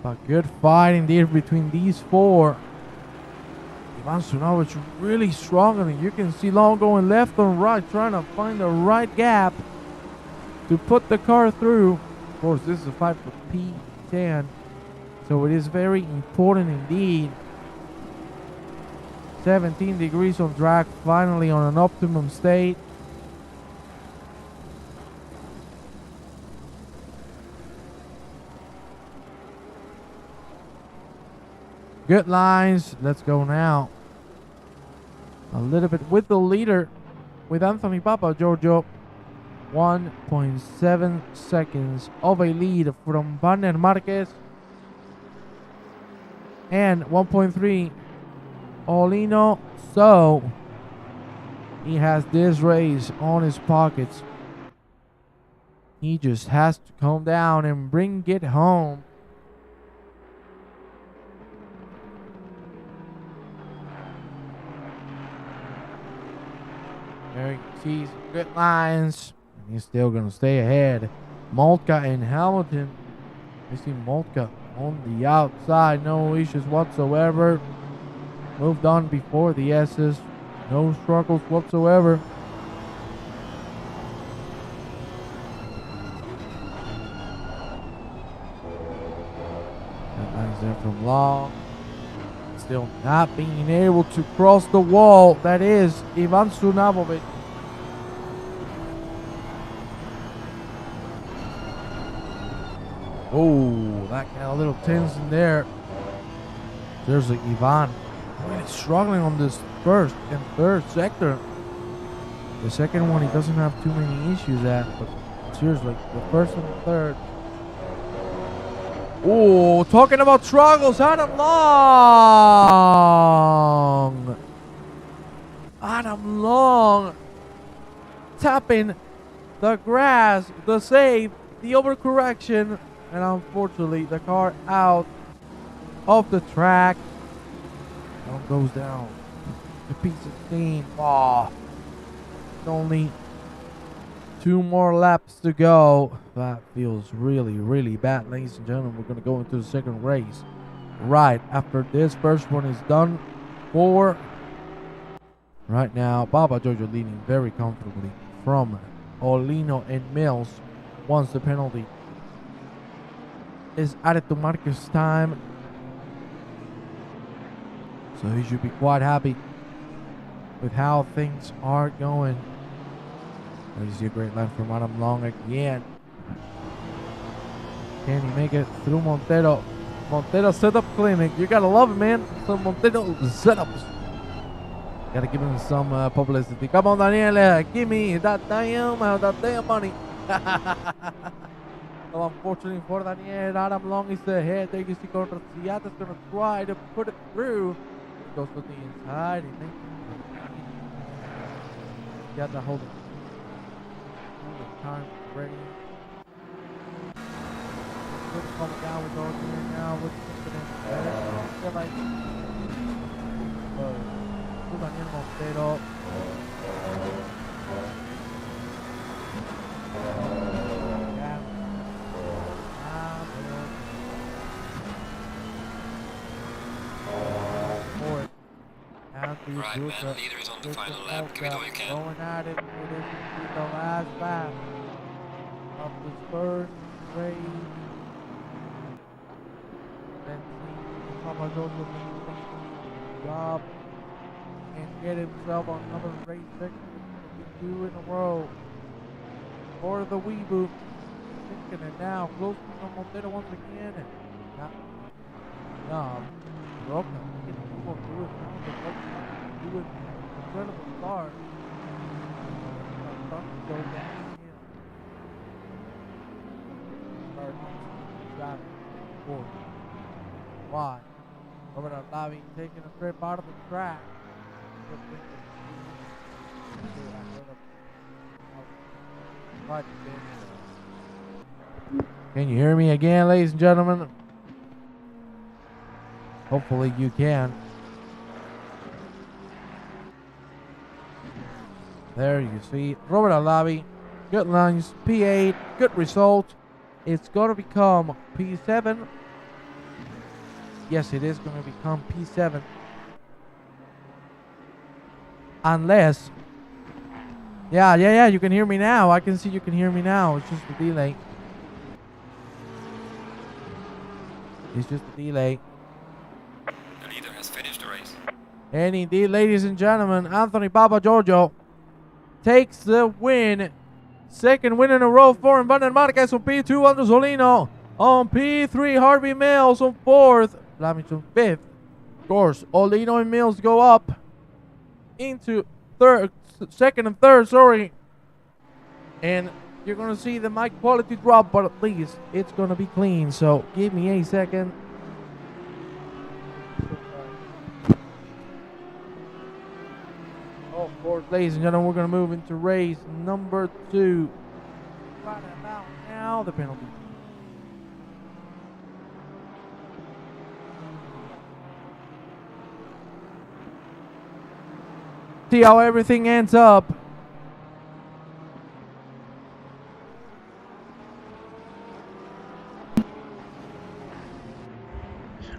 A good fight indeed between these four. Ivan Sunabovic really strong, and you can see Long going left and right, trying to find the right gap to put the car through. Of course, this is a fight for P10, so it is very important indeed. 17 degrees on track, finally on an optimum state. Good lines. Let's go now. A little bit with the leader, with Anthony Papa Giorgio. 1.7 seconds of a lead from Banner Marquez. And 1.3 Olino. So he has this race on his pockets. He just has to calm down and bring it home. There you see some good lines. And he's still going to stay ahead. Moltke and Hamilton. You see Moltke on the outside. No issues whatsoever. Moved on before the S's. No struggles whatsoever. Good lines there from Long. Still not being able to cross the wall. That is Ivan Sunabovic. Oh, that got a little tense in there. There's Ivan really struggling on this first and third sector. The second one he doesn't have too many issues at, but seriously, the first and the third. Oh, talking about struggles, Adam Long. Adam Long tapping the grass, the save, the overcorrection, and unfortunately the car out of the track. Long goes down to P16. Oh, only 2 more laps to go. That feels really, really bad, ladies and gentlemen. We're going to go into the second race right after this first one is done for. Right now, Papa Giorgio leading very comfortably from Olino and Mills once the penalty is added to Marcus' time. So he should be quite happy with how things are going. You see a great line from Adam Long again. Can he make it through Montero? Montero setup clinic. You gotta love it, man. Some Montero setups. Gotta give him some publicity. Come on, Daniel. Give me that damn money. Well, unfortunately for Daniel, Adam Long is ahead. There you see Corsiata's gonna try to put it through. It goes to the inside. He makes it. Got to hold it. Time ready. Coming down with Dorothy now with Daniel Montero. Alright, man. Leader is on the final lap. Give it all you can. Going at it. It is indeed the last lap of this first race. Let's see Papa Jojo can finish the job and get himself another race victory. 2 in a row for the Weeboo. Thinking it now, close to the Montero once again. No, Roca, he can move on through it now. The Roca do it incredible start. Starting to go down here. Driving forward. Why? Over to Lavi taking a trip out of the track. Can you hear me again, ladies and gentlemen? Hopefully you can. There you see Robert Alavi, good lines, P8, good result. It's going to become P7. Yes, it is going to become P7. Unless, yeah, you can hear me now. I can see you can hear me now. It's just a delay. It's just a delay. The leader has finished the race. And indeed, ladies and gentlemen, Anthony Papa Giorgio takes the win. Second win in a row for him. Van Marquez on P2, Andres Solino on P3, Harvey Mills on 4th, Flamish on 5th. Of course, Olino and Mills go up into second and third, sorry. And you're going to see the mic quality drop, but at least it's going to be clean. So give me a second. Oh, of course, ladies and gentlemen, we're going to move into race number 2. Right about now, the penalty. See how everything ends up.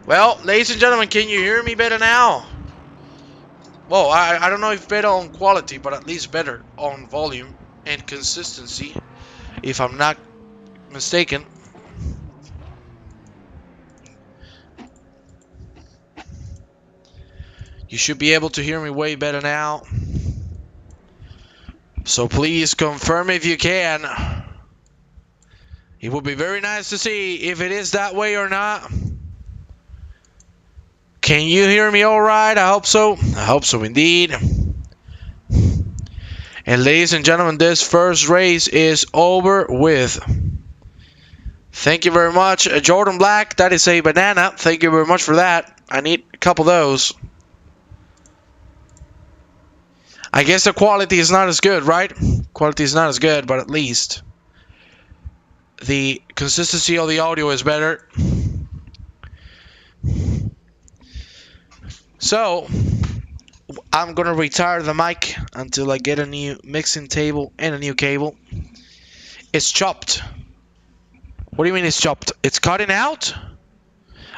Well, ladies and gentlemen, can you hear me better now? Well, I don't know if better on quality, but at least better on volume and consistency, if I'm not mistaken. You should be able to hear me way better now. So please confirm if you can. It would be very nice to see if it is that way or not. Can you hear me all right? I hope so. I hope so indeed. And ladies and gentlemen, this first race is over with. Thank you very much, Jordan Black. That is a banana. Thank you very much for that. I need a couple of those. I guess the quality is not as good, right? Quality is not as good, but at least the consistency of the audio is better. So, I'm going to retire the mic until I get a new mixing table and a new cable. It's chopped. What do you mean it's chopped? It's cutting out?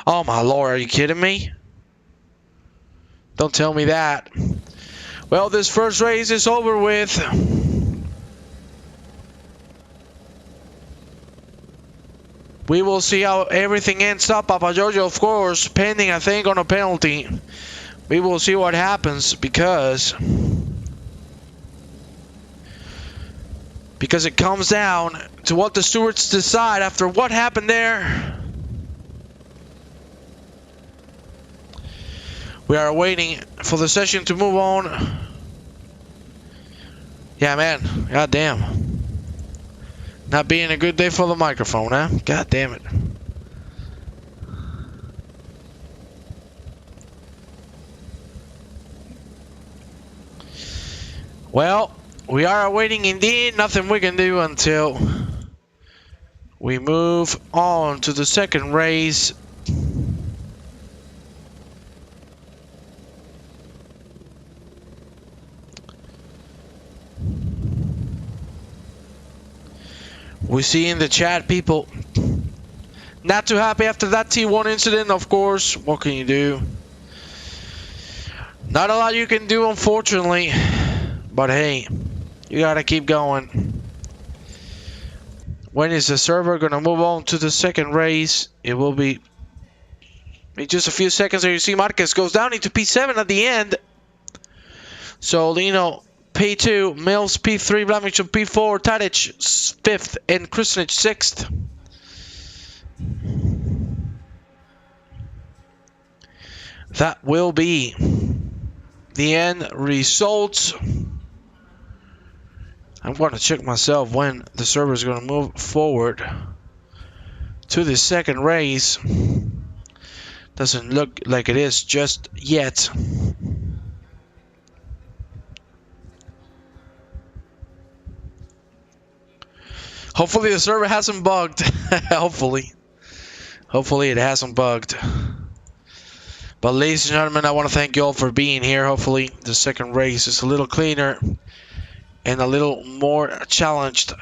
Oh my lord, are you kidding me? Don't tell me that. Well, this first race is over with. We will see how everything ends up. Papa Giorgio, of course, pending, I think, on a penalty. We will see what happens because it comes down to what the stewards decide after what happened there. We are waiting for the session to move on. Yeah, man. God damn. Not being a good day for the microphone, huh? God damn it. Well, we are waiting indeed. Nothing we can do until we move on to the second race. We see in the chat people not too happy after that T1 incident, of course. What can you do? Not a lot you can do, unfortunately. But hey, you gotta keep going. When is the server gonna move on to the second race? It will be in just a few seconds. There you see Marquez goes down into P7 at the end. So Lino P2, Mills P3, Blamington P4, Tadic 5th, and Kristinich 6th. That will be the end results. I'm going to check myself when the server is going to move forward to the second race. Doesn't look like it is just yet. Hopefully the server hasn't bugged. Hopefully it hasn't bugged. But ladies and gentlemen, I want to thank you all for being here. Hopefully the second race is a little cleaner and a little more challenged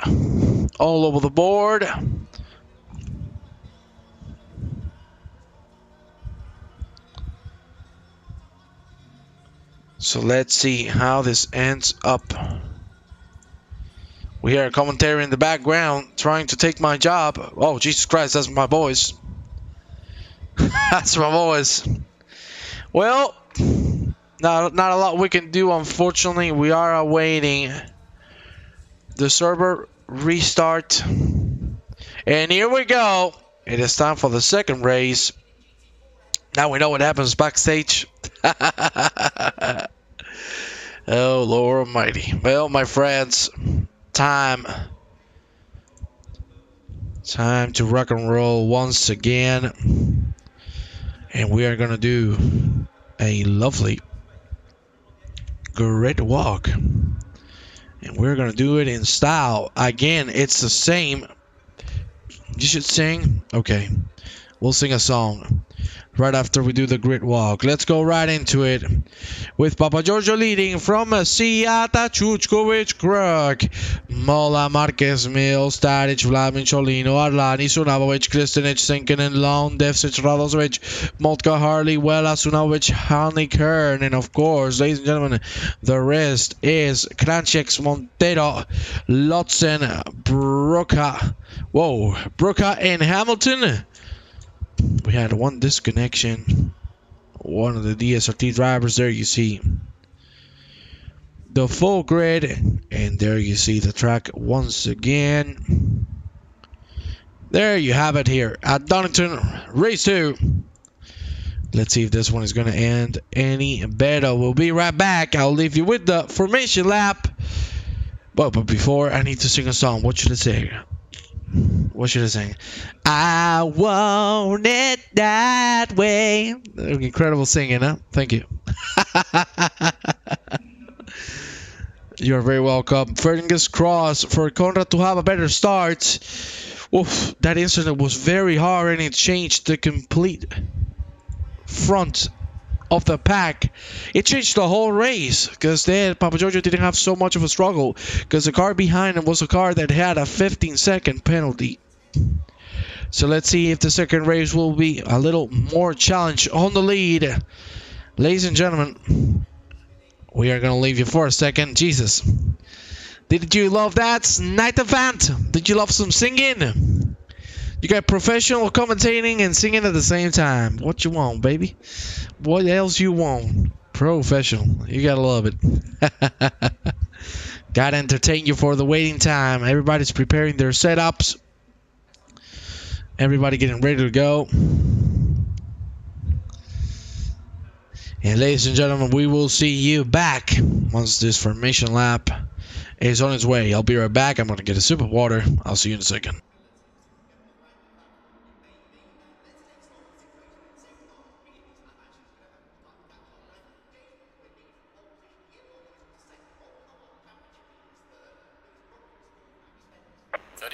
all over the board. So let's see how this ends up. We hear a commentary in the background trying to take my job. Oh, Jesus Christ, that's my voice. That's my voice. Well, not a lot we can do, unfortunately. We are awaiting the server restart. And here we go. It is time for the second race. Now we know what happens backstage. Oh, Lord Almighty. Well, my friends, time to rock and roll once again. And we are going to do a lovely grid walk. And we're going to do it in style. Again, it's the same. You should sing. Okay. We'll sing a song right after we do the grid walk. Let's go right into it with Papa Giorgio leading from Siata, Chuchkovic, Kruk, Mola, Marquez, Mills, Tadic, Vlamin, Cholino, Arlani, Sunavovic, Kristinich, Sinkinen, Long, Devsic, Radozovic, Moltka, Harley, Wella, Sunavovic, Hanley, Kern, and of course, ladies and gentlemen, the rest is Kranchek, Montero, Lotzen, Bruca, and Hamilton. We had one disconnection. One of the DSRT drivers. There you see the full grid. And there you see the track once again. There you have it here at Donington Race 2. Let's see if this one is going to end any better. We'll be right back. I'll leave you with the formation lap. But before, I need to sing a song. What should I say? What should I sing? I want it that way. Incredible singing, huh? Thank you. You're very welcome. Fingers crossed for Conrad to have a better start. Oof, that incident was very hard and it changed the complete front of the pack. It changed the whole race because then Papa Giorgio didn't have so much of a struggle because the car behind him was a car that had a 15-second penalty. So let's see if the second race will be a little more challenge on the lead. Ladies and gentlemen, we are going to leave you for a second. Jesus. Did you love that night event? Did you love some singing? You got professional commentating and singing at the same time. What you want, baby? What else you want? Professional. You gotta love it. Gotta entertain you for the waiting time. Everybody's preparing their setups. Everybody getting ready to go. And ladies and gentlemen, we will see you back once this formation lap is on its way. I'll be right back. I'm gonna get a sip of water. I'll see you in a second.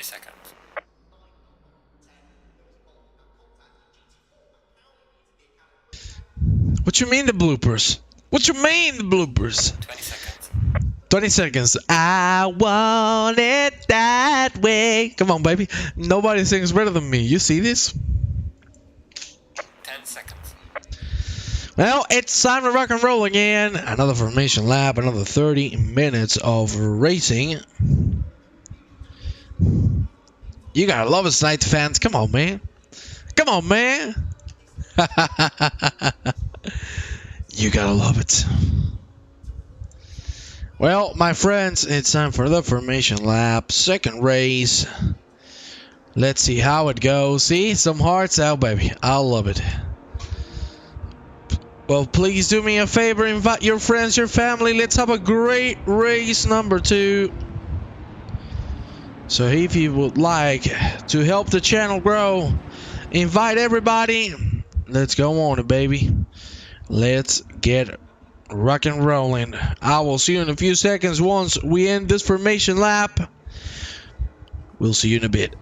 Seconds. What you mean the bloopers? What you mean the bloopers? 20 seconds. 20 seconds. I want it that way. Come on, baby. Nobody sings better than me. You see this? 10 seconds. Well, it's time to rock and roll again. Another formation lap, another 30 minutes of racing. You gotta love us, Knight fans. Come on, man. Come on, man. You gotta love it. Well, my friends, it's time for the formation lap. Second race. Let's see how it goes. See, some hearts out, baby. I love it. Well, please do me a favor. Invite your friends, your family. Let's have a great race number 2. So if you would like to help the channel grow, invite everybody. Let's go on it, baby. Let's get rock and rolling. I will see you in a few seconds once we end this formation lap. We'll see you in a bit.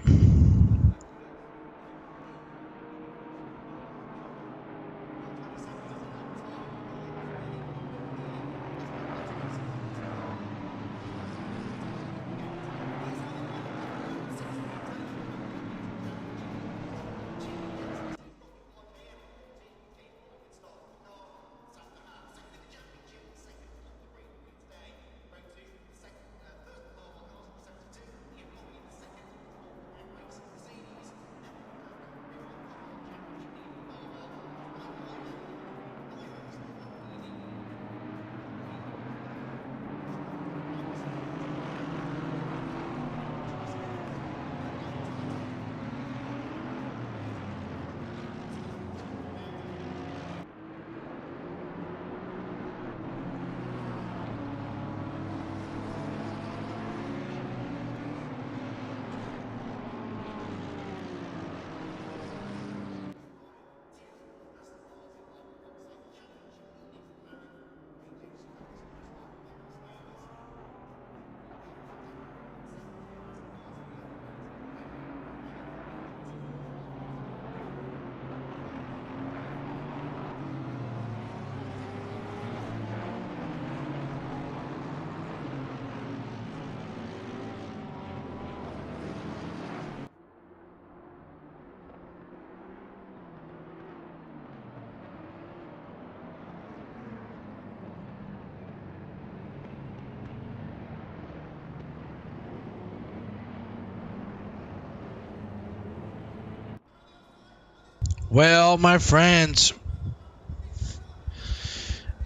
Well, my friends,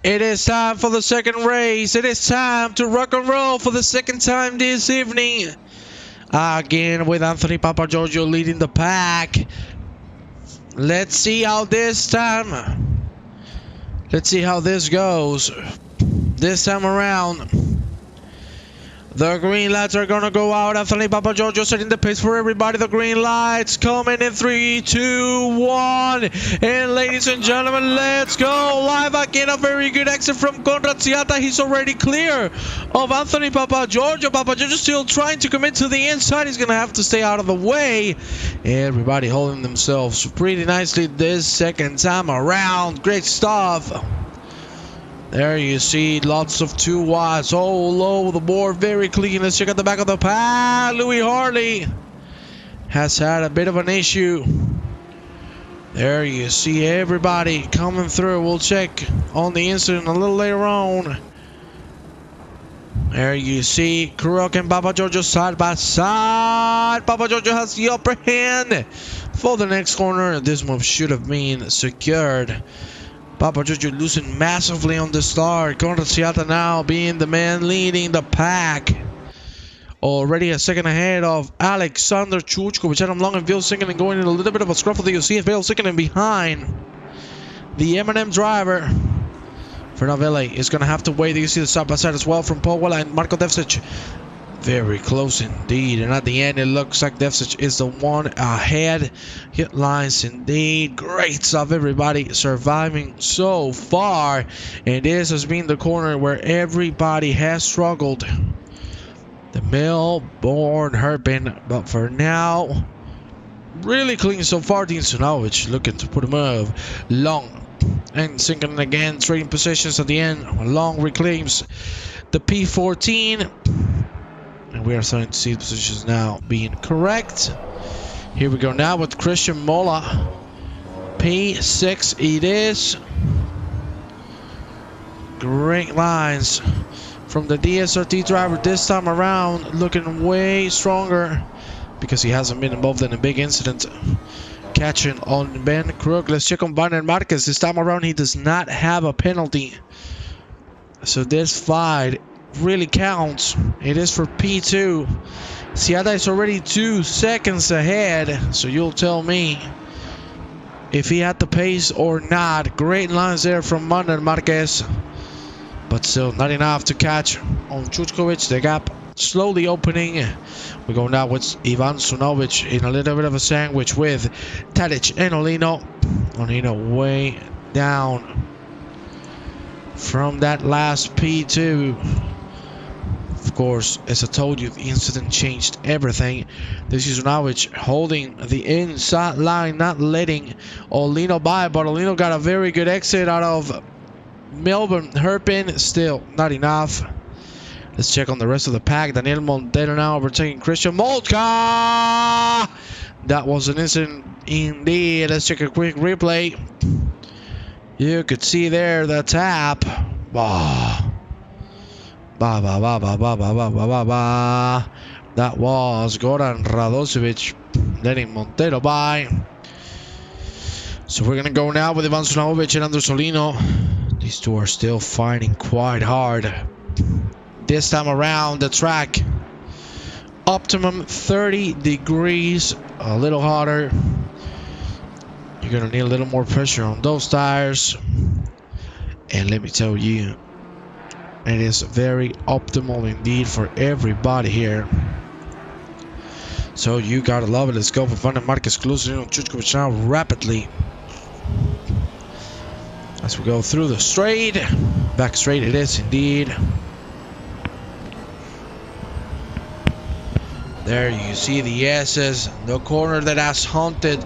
it is time for the second race. It is time to rock and roll for the second time this evening. Again, with Anthony Papa Giorgio leading the pack. Let's see how this time. Let's see how this goes. This time around. The green lights are gonna go out. Anthony Papa Giorgio setting the pace for everybody. The green lights coming in 3, 2, 1. And ladies and gentlemen, let's go. Live again, a very good exit from Conrad Ciata. He's already clear of Anthony Papa Giorgio. Papa Giorgio still trying to commit to the inside. He's gonna have to stay out of the way. Everybody holding themselves pretty nicely this second time around. Great stuff. There you see lots of 2 wides all over the board, very clean. Let's check out the back of the pack. Louis Harley has had a bit of an issue. There you see everybody coming through. We'll check on the incident a little later on. There you see Kurok and Papa Giorgio side by side. Papa Giorgio has the upper hand for the next corner. This move should have been secured. Papa Giorgio losing massively on the start. Conrad Ciata now being the man leading the pack. Already a second ahead of Alexander Chuchko, which had him long and Bill Sikkinen and going in a little bit of a scruffle that you see Bill Sikkinen behind. The M&M driver. Fernavelle is going to have to wait. You see the side by side as well from Paul Weller and Marko Devcic. Very close indeed, and at the end it looks like Devcic is the one ahead. Hit lines indeed. Great stuff, everybody surviving so far, and this has been the corner where everybody has struggled. The Melbourne Hairpin, but for now, really clean so far. Dean Sunovic looking to put a move long and sinking again. Trading positions at the end. Long reclaims the P14. And we are starting to see the positions now being correct. Here we go now with Christian Mola. P6 it is. Great lines from the DSRT driver this time around, looking way stronger because he hasn't been involved in a big incident. Catching on Ben Crook. Let's check on Varner Marquez. This time around, he does not have a penalty. So this fight really counts. It is for P2. Ciada is already 2 seconds ahead. So you'll tell me if he had the pace or not. Great lines there from Varner Marquez. But still not enough to catch on Chuchkovic. The gap slowly opening. We go now with Ivan Sunovic in a little bit of a sandwich with Tadic and Olino. Olino way down from that last P2. Of course, as I told you, the incident changed everything. This is Sunovic holding the inside line, not letting Olino by, but Olino got a very good exit out of Melbourne Herpin. Still not enough. Let's check on the rest of the pack. Daniel Montero now overtaking Christian Moltka. That was an incident indeed. Let's check a quick replay. You could see there the tap. Bah. Bah, bah, bah, bah, bah, bah, bah, bah, bah, bah. That was Goran Radosevic letting Montero by. So we're going to go now with Ivan Sunovic and Andres Olino. These two are still fighting quite hard. This time around the track, optimum 30 degrees, a little hotter. You're gonna need a little more pressure on those tires. And let me tell you, it is very optimal indeed for everybody here. So you gotta love it. Let's go for Van Marquez closing on Chuchkovic now rapidly. As we go through the straight, back straight it is indeed. There you see the S's, the corner that has haunted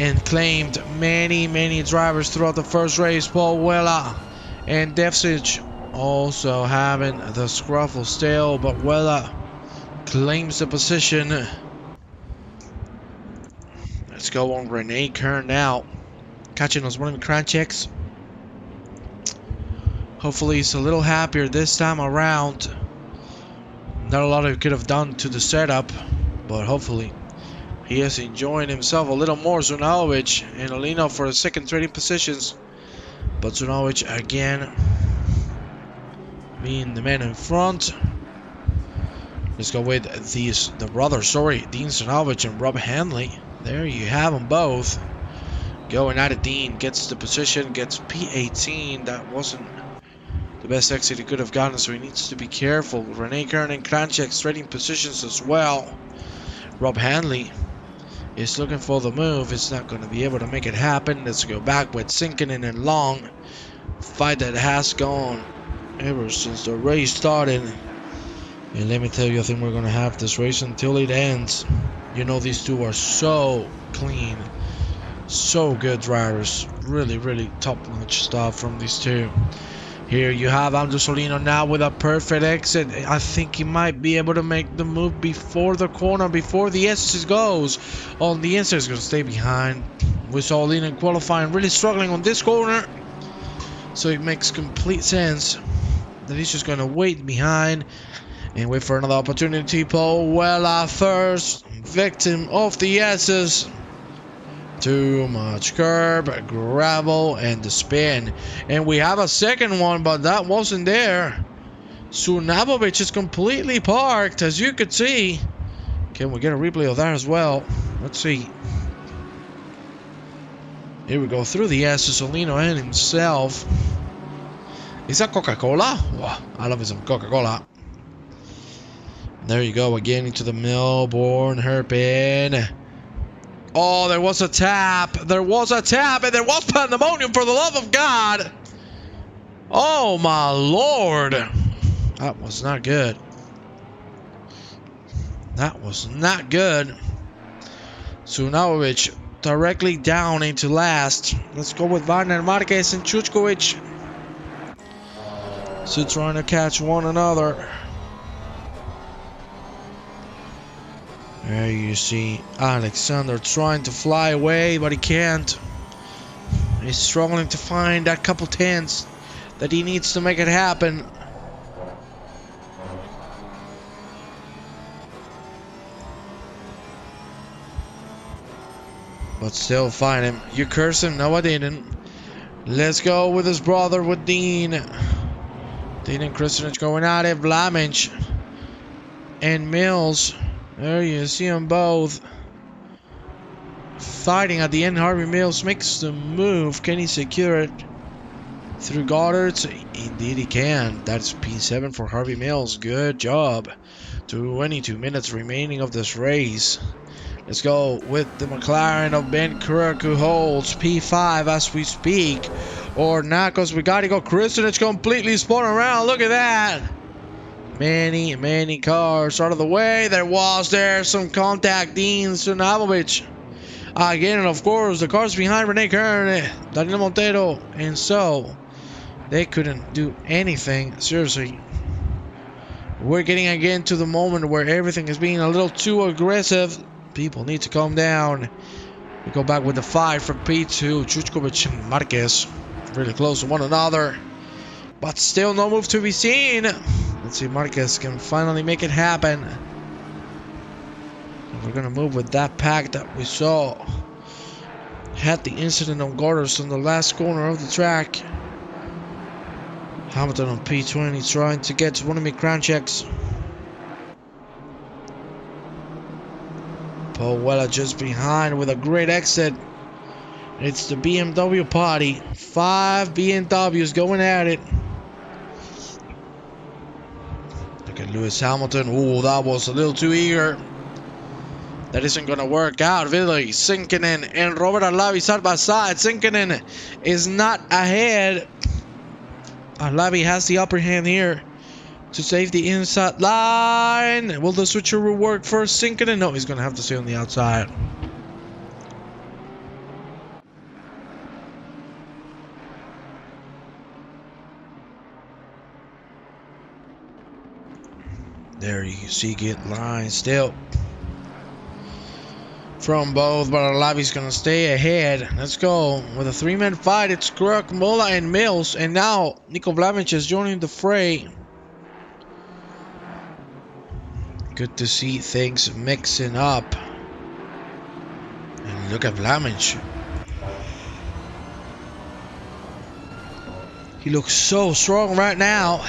and claimed many drivers throughout the first race. Paul Weller and Devsich also having the scruffle still, but Weller claims the position. Let's go on Rene Kern now, catching those running crank checks. Hopefully he's a little happier this time around. Not a lot he could have done to the setup, but hopefully he is enjoying himself a little more. Sunovic and Olino for the second trading positions, but Sunovic again being the man in front. Let's go with the brothers, Dean Sunovic and Rob Hanley. There you have them both going at it. Dean gets the position, gets P18. That wasn't the best exit he could have gotten, so he needs to be careful. Rene Kern and Kranchek trading positions as well. Rob Hanley is looking for the move. It's not going to be able to make it happen. Let's go back with Sinkinen and Long. Fight that has gone ever since the race started. And let me tell you, I think we're going to have this race until it ends. You know, these two are so clean, so good drivers. Really top-notch stuff from these two. Here you have Andres Olino now with a perfect exit. I think he might be able to make the move before the corner, before the S goes. On the inside, is going to stay behind. We saw Olino in qualifying really struggling on this corner. So it makes complete sense that he's just going to wait behind and wait for another opportunity. Paul Weller first, victim of the S's. Too much curb, gravel, and the spin. And we have a second one, but that wasn't there. Sunovic is completely parked, as you could see. Can we get a replay of that as well? Let's see. Here we go through the S's, Olino and himself. Is that Coca-Cola? Wow, I love me some Coca-Cola. There you go again into the Melbourne Hairpin. Oh, there was a tap. There was a tap, and there was pandemonium, for the love of God. Oh, my Lord. That was not good. That was not good. Sunovic directly down into last. Let's go with Varner Marquez and Chuchkovic. So trying to catch one another. There you see Alexander trying to fly away, but he can't. He's struggling to find that couple tenths that he needs to make it happen. But still find him. You curse him? No, I didn't. Let's go with his brother, with Dean. Dean and Kristenich going at it. Vlamich and Mills. There you see them both fighting at the end. Harvey Mills makes the move. Can he secure it through Goddard's? Indeed he can. That's P7 for Harvey Mills. Good job. 22 minutes remaining of this race. Let's go with the McLaren of Ben Kirk, who holds P5 as we speak. Or not, because we got to go. Kristenich completely spun around. Look at that. Many cars out of the way. There's some contact. Dean Sunamovich. Again, and of course, the cars behind Rene Kern, Danilo Montero. And so, they couldn't do anything. Seriously. We're getting again to the moment where everything is being a little too aggressive. People need to calm down. We go back with the 5 from P2. Chuchkovic and Marquez really close to one another. But still no move to be seen. Let's see if Marquez can finally make it happen. And we're going to move with that pack that we saw. Had the incident on Gorders on the last corner of the track. Hamilton on P20 trying to get to one of my crown checks. Paul Weller just behind with a great exit. It's the BMW party. 5 BMWs going at it. Look at Lewis Hamilton. Oh, that was a little too eager. That isn't going to work out. Really, Sinkinen and Robert Arlavi side by side. Sinkinen is not ahead. Arlavi has the upper hand here to save the inside line. Will the switcheroo work for Sinkinen? No, he's going to have to stay on the outside. There you see get line still from both, but Arlavi's going to stay ahead. Let's go with a 3-man fight. It's Kruk, Mola, and Mills, and now Nico Vlamich is joining the fray. Good to see things mixing up. And look at Vlamich. He looks so strong right now.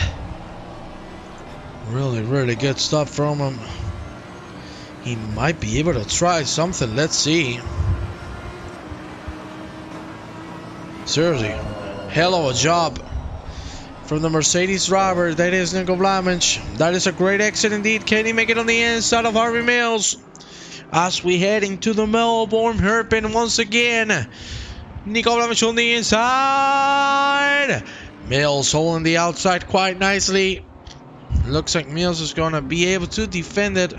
Really good stuff from him. He might be able to try something. Let's see. Seriously, hell of a job from the Mercedes driver. That is Nico Vlamich. That is a great exit indeed. Can he make it on the inside of Harvey Mills? As we head into the Melbourne hairpin once again. Nico Vlamich on the inside. Mills holding the outside quite nicely. Looks like Mills is going to be able to defend it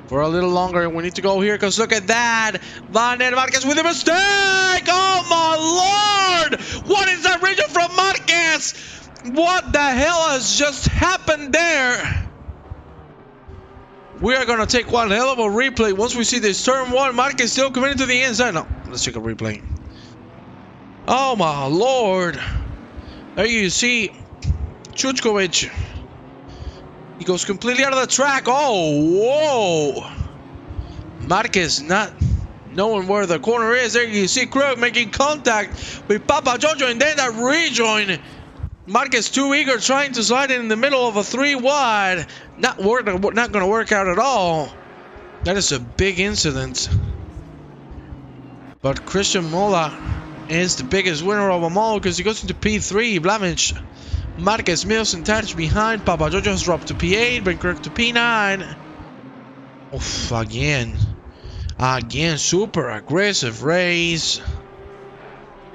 for a little longer. We need to go here because look at that. Van der Marquez with a mistake. Oh my lord. What is that region from Marquez? What the hell has just happened there? We are going to take one hell of a replay once we see this turn 1. Marquez still committed to the inside. No, let's take a replay. Oh my lord. There you see Chuchkovic. He goes completely out of the track. Oh, whoa. Marquez not knowing where the corner is. There you see Krug making contact with Papa Jojo, and then that rejoin. Marquez too eager, trying to slide in the middle of a 3 wide. Not going to work out at all. That is a big incident. But Christian Mola is the biggest winner of them all because he goes into P3. Vlamich, Marquez, Mills, and Tadich behind. Papa Jojo has dropped to P8, Ben Kirk to P9. Oof, again, super aggressive race.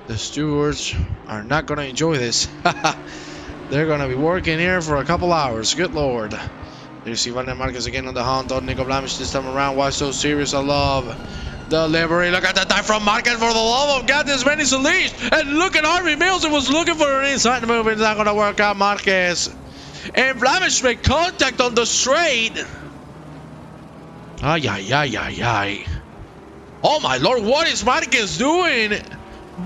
The stewards are not going to enjoy this. They're going to be working here for a couple hours. Good lord. There you see Van der Marquez again on the hunt on Nico Vlamich this time around. Why so serious? I love delivery. Look at that time from Marquez. For the love of God, this man is unleashed. And look at Harvey Mills. He was looking for an inside move. It's not going to work out, Marquez. And Vlamich made contact on the straight. Ay. Oh my lord, what is Marquez doing?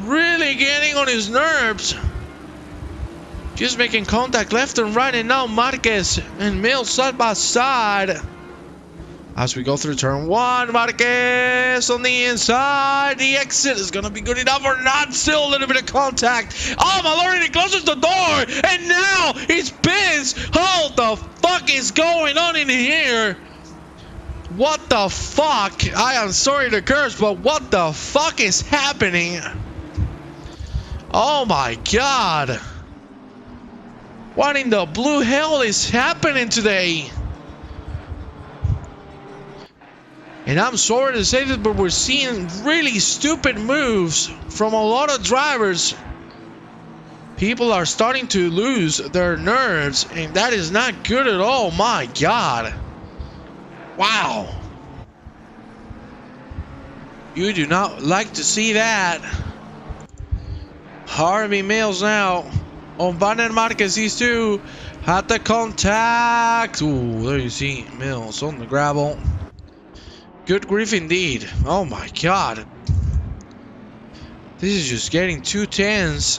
Really getting on his nerves. Just making contact left and right, and now Marquez and Mills side by side. As we go through turn 1, Marquez on the inside. The exit is going to be good enough or not. Still a little bit of contact. Oh, my lord, he closes the door. And now he's pissed. What the fuck is going on in here? What the fuck? I am sorry to curse, but what the fuck is happening? Oh my god. What in the blue hell is happening today? And I'm sorry to say this, but we're seeing really stupid moves from a lot of drivers. People are starting to lose their nerves, and that is not good at all. My God. Wow. You do not like to see that. Harvey Mills now on Van Marquez. These two had the contact. Ooh, there you see Mills on the gravel. Good grief indeed. Oh my god. This is just getting too tense.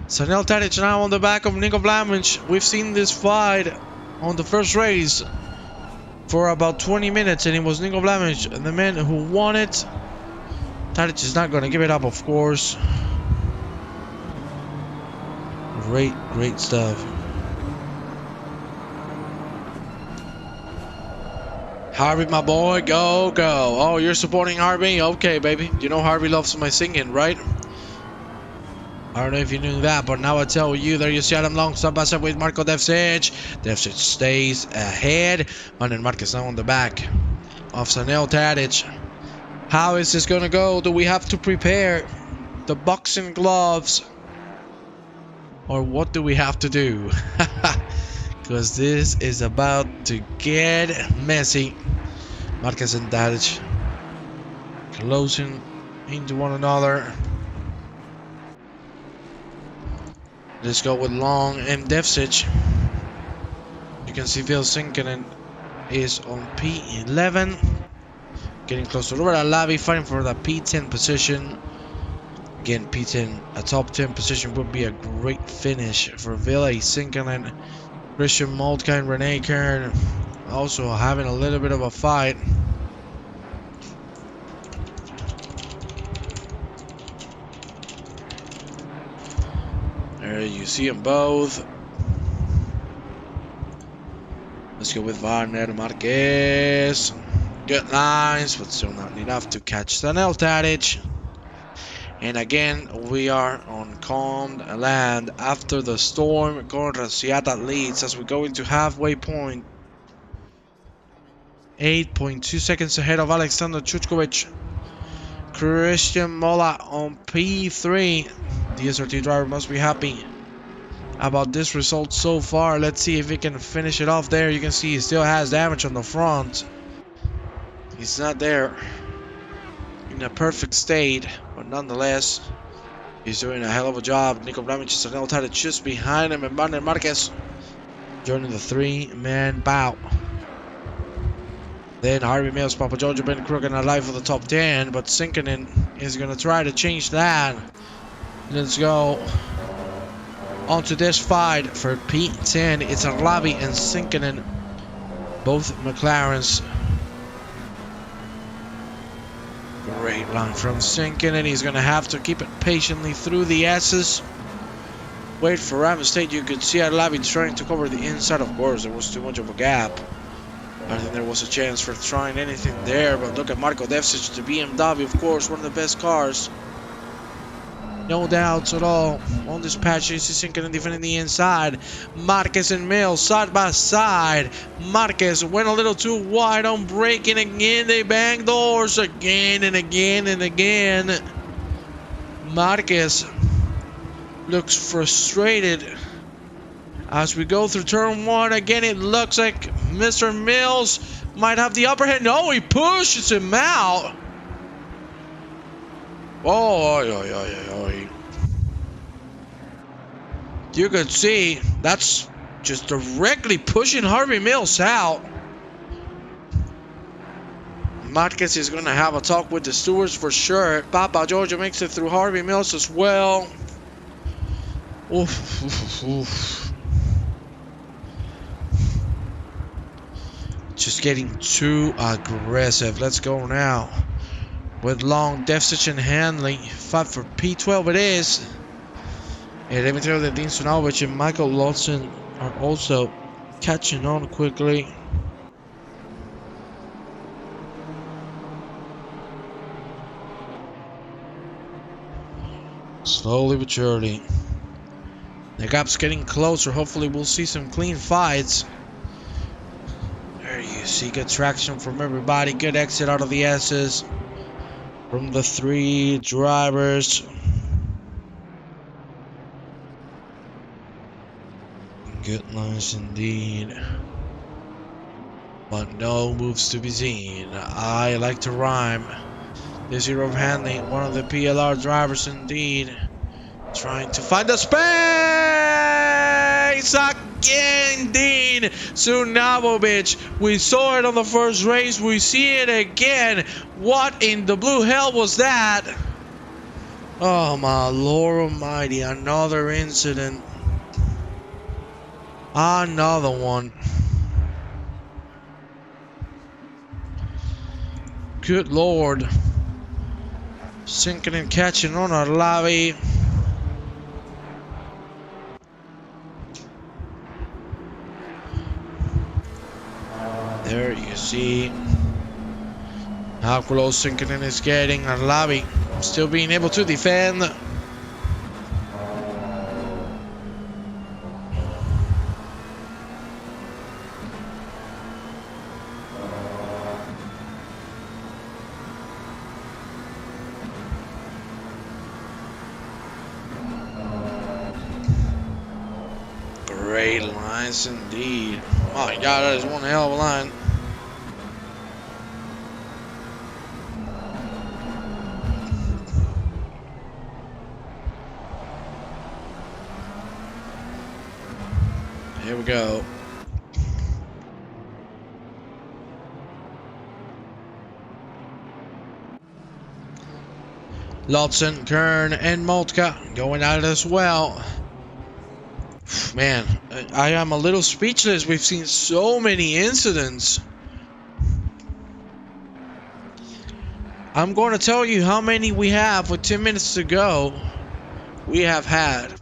Sanel Tadic now on the back of Nico Blamage. We've seen this fight on the first race for about 20 minutes, and it was Nico Blamage, the man who won it. Tadic is not going to give it up, of course. Great stuff. Harvey, my boy, go. Oh, you're supporting Harvey? Okay, baby. You know Harvey loves my singing, right? I don't know if you knew that, but now I tell you, there you see Adam Long side by side with Marco Devsic. Devsic stays ahead. And Marquez now on the back of Sanel Tadic. How is this going to go? Do we have to prepare the boxing gloves? Or what do we have to do? Because this is about to get messy. Marquez and Tadic closing into one another. Let's go with Long and Devsic. You can see Phil Sinkinen is on P11. Getting close to Robert Alavi, fighting for the P10 position. Again, P10, a top 10 position would be a great finish for Ville Sinkinen. Christian Moltke and Rene Kern also having a little bit of a fight. There you see them both. Let's go with Varner Marquez. Good lines, but still not enough to catch Sanel Tadic. And again, we are on calm land after the storm. Conrad leads as we go into halfway point. 8.2 seconds ahead of Alexander Chuchkovic. Christian Mola on P3. The SRT driver must be happy about this result so far. Let's see if he can finish it off there. You can see he still has damage on the front. He's not there in a perfect state, but nonetheless, he's doing a hell of a job. Nico Blamage is Sanel Tadic just behind him, and Vander Marquez joining the three-man bout. Then Harvey Mills, Papa Giorgio, Ben Crook, and alive for the top 10, but Sinkinen is going to try to change that. Let's go on to this fight for P10. It's Alavi and Sinkinen, both McLarens. Great line from Sinkinen. He's going to have to keep it patiently through the S's. Wait for Ram State. You could see Alavi trying to cover the inside. Of course, there was too much of a gap. I think there was a chance for trying anything there, but look at Marco Devsic, the BMW, of course, one of the best cars. No doubts at all. On this patch, you see Sinkinen defending the inside. Marquez and Mills side by side. Marquez went a little too wide on braking again. They bang doors again and again and again. Marquez looks frustrated. As we go through turn 1, again, it looks like Mr. Mills might have the upper hand. No, he pushes him out. Oh, you could see that's just directly pushing Harvey Mills out. Marquez is going to have a talk with the stewards for sure. Papa Giorgio makes it through Harvey Mills as well. Oof, oof, oof. Just getting too aggressive. Let's go now. With long deficit handling. 5 for P12 it is. And let me tell you that Dean Sunovich and Michael Lawson are also catching on quickly. Slowly but surely. The gap's getting closer. Hopefully we'll see some clean fights. There you see good traction from everybody. Good exit out of the S's from the 3 drivers. Good lines indeed. But no moves to be seen. I like to rhyme. This hero of handling, one of the PLR drivers indeed. Trying to find the space again, Dean Sunovich. We saw it on the first race. We see it again. What in the blue hell was that? Oh my Lord Almighty! Another incident. Another one. Good Lord. Sinking and catching on our lobby. There you see how close sinking in is getting. Our lobby still being able to defend. Great lines indeed. My God, that is one hell of a line. Here we go. Lodson, Kern, and Moltka going at it as well. Man, I am a little speechless. We've seen so many incidents. I'm going to tell you how many we have with 10 minutes to go. We have had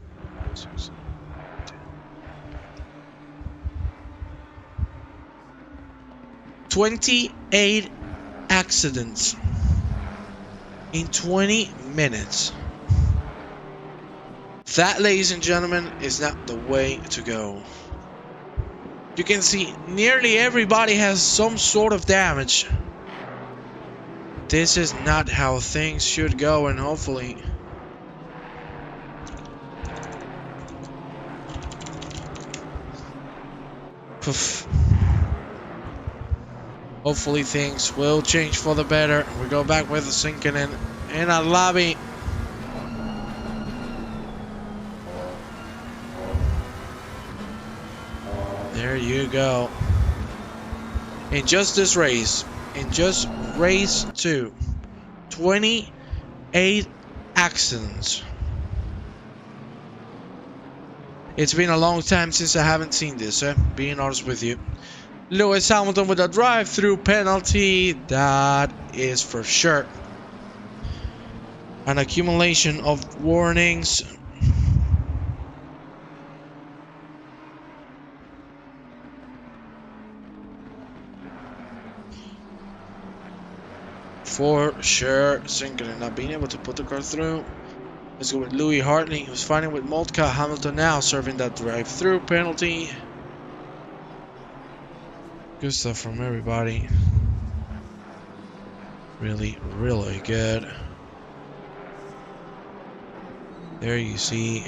28 accidents in 20 minutes. That, ladies and gentlemen, is not the way to go. You can see nearly everybody has some sort of damage. This is not how things should go, and hopefully things will change for the better. We go back with the sinking in our lobby. There you go. In just this race, in just race 2, 28 accidents. It's been a long time since I haven't seen this, being honest with you. Lewis Hamilton with a drive-through penalty, that is for sure. An accumulation of warnings. For sure, Sinking not being able to put the car through. Let's go with Louis Hartley, who's fighting with Moltka. Hamilton now serving that drive-through penalty. Good stuff from everybody. Really, really good. There you see.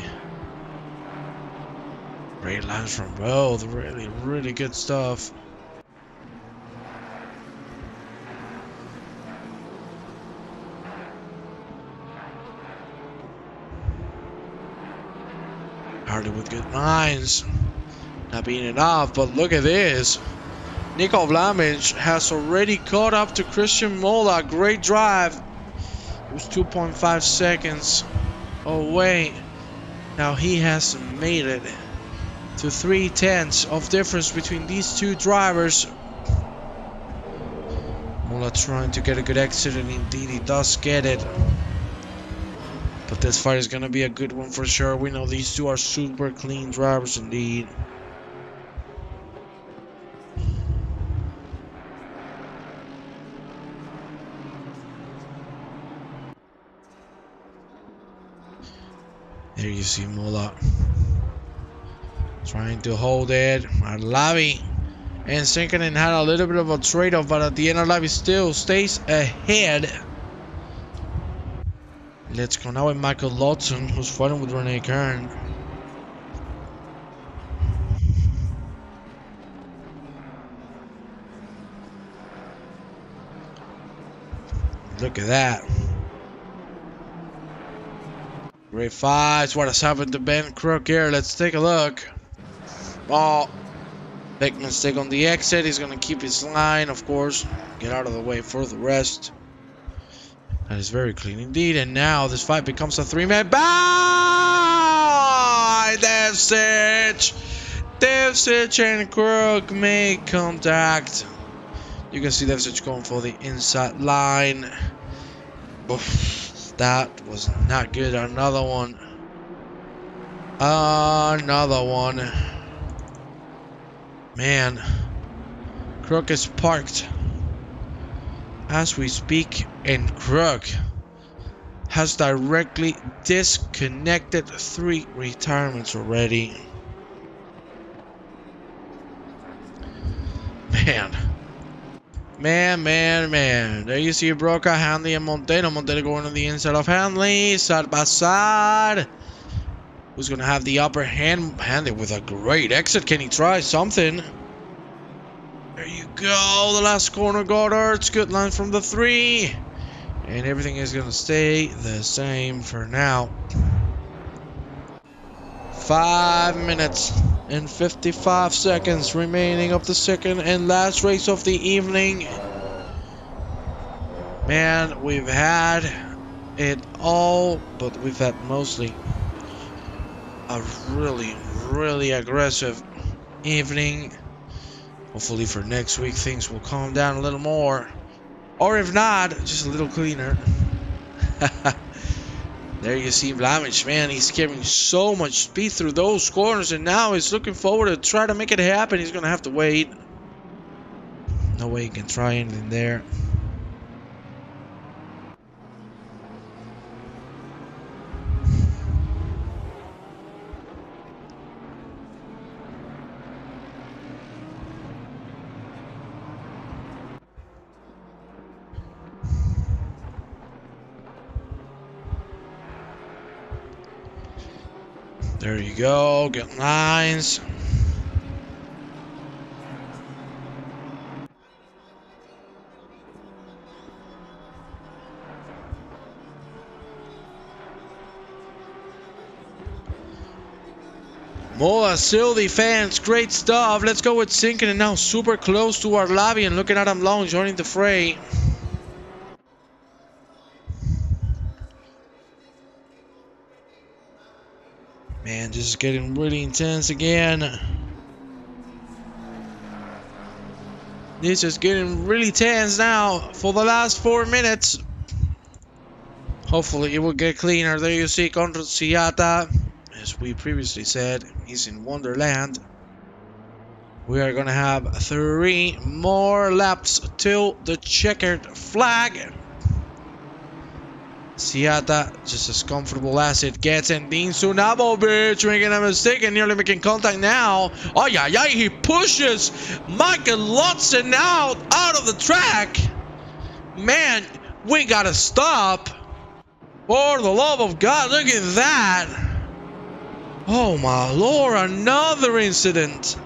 Great lines from both. Really, really good stuff. Hartley with good lines. Not being enough, but look at this. Nico Vlaminch has already caught up to Christian Mola. Great drive. It was 2.5 seconds away Now he has made it to 3/10 of difference between these two drivers. Mola trying to get a good exit, and indeed he does get it. But this fight is gonna be a good one for sure. We know these two are super clean drivers indeed. There you see Mola trying to hold it. Arlavi and Sinkanen had a little bit of a trade-off, but at the end Arlavi still stays ahead. Let's go now with Michael Lawton, who's fighting with Rene Kern. Look at that. Great fights. What has happened to Ben Crook here? Let's take a look. Oh, big mistake on the exit. He's going to keep his line, of course. Get out of the way for the rest. That is very clean indeed. And now this fight becomes a three-man bye! Devsich! Devsich and Crook make contact. You can see Devsich going for the inside line. Oof, that was not good. Another one. Another one. Man. Crook is parked as we speak, and Crook has directly disconnected 3 retirements already. Man. There you see Broca, Hanley, and Montero. Montero going on the inside of Hanley, side by side. Who's going to have the upper hand? Hanley with a great exit. Can he try something? There you go. The last corner, Goddard's. Good line from the 3. And everything is going to stay the same for now. 5 minutes and 55 seconds remaining of the second and last race of the evening. Man, we've had it all, but we've had mostly a really aggressive evening. Hopefully for next week things will calm down a little more, or if not, just a little cleaner. There you see Vlamic, man, he's carrying so much speed through those corners, and now he's looking forward to try to make it happen. He's gonna have to wait. No way he can try anything there. There you go, get lines. Mola still defense, great stuff. Let's go with Sinkin, and now super close to Arlavi, and looking at him long joining the fray. Man, this is getting really intense again. This is getting really tense now for the last 4 minutes. Hopefully it will get cleaner. There you see Conrad Siata. As we previously said, he's in Wonderland. We are gonna have 3 more laps till the checkered flag. Siata just as comfortable as it gets, and Dean Sunabovic making a mistake and nearly making contact now. Oh yeah, he pushes Michael Lotson out of the track. Man, we gotta stop. For the love of God, look at that. Oh my lord, another incident.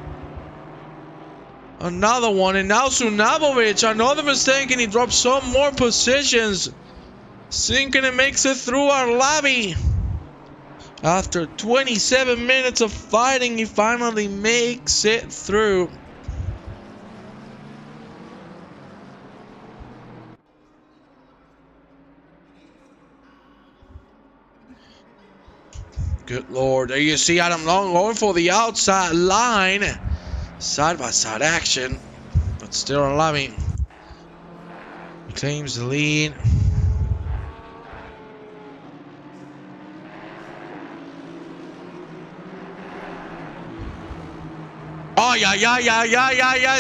Another one, and now Sunabovic, another mistake, and he drops some more positions. Sinkin makes it through our lobby. After 27 minutes of fighting, he finally makes it through. Good Lord. There you see Adam Long going for the outside line. Side-by-side action. But still allowing. He claims the lead. Oh, yeah.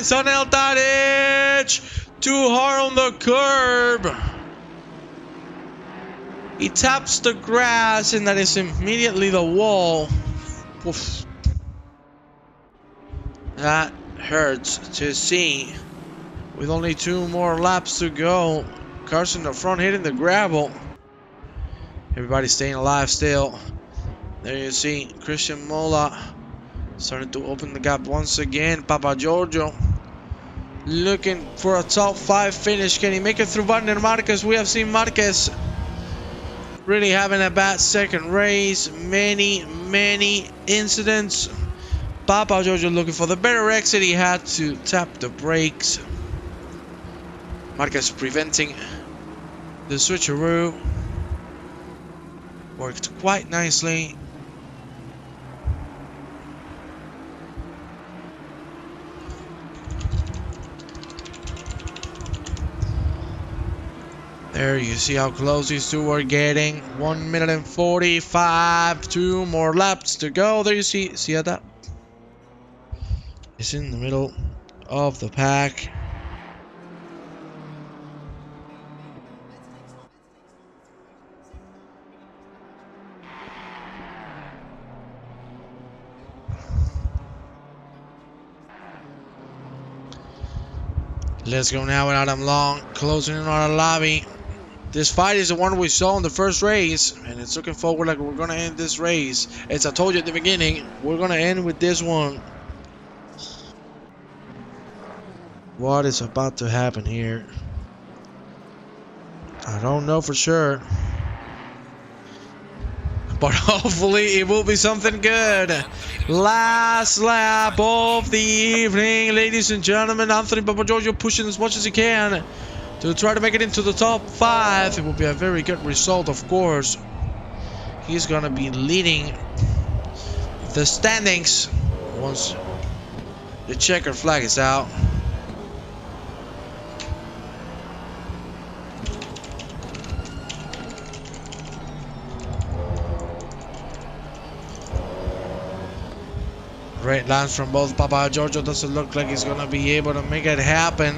Sonel Tadic. Too hard on the curb. He taps the grass, and that is immediately the wall. Oof. That hurts to see. With only 2 more laps to go. Cars in the front hitting the gravel. Everybody staying alive still. There you see Christian Mola starting to open the gap once again. Papa Giorgio looking for a top 5 finish. Can he make it through Wagner Marquez? We have seen Marquez really having a bad second race. Many incidents. Papa Giorgio looking for the better exit. He had to tap the brakes. Marquez preventing the switcheroo. Worked quite nicely. There you see how close these two are getting. 1 minute and 45. 2 more laps to go. There you see that? It's in the middle of the pack. Let's go now with Adam Long closing in on our lobby. This fight is the one we saw in the first race, and it's looking forward like we're gonna end this race. As I told you at the beginning, we're gonna end with this one. What is about to happen here? I don't know for sure. But hopefully it will be something good. Last lap of the evening, ladies and gentlemen. Anthony Papa Giorgio pushing as much as he can to try to make it into the top 5. It will be a very good result, of course. He's gonna be leading the standings once the checker flag is out. Great lines from both. Papa Giorgio doesn't look like he's gonna be able to make it happen.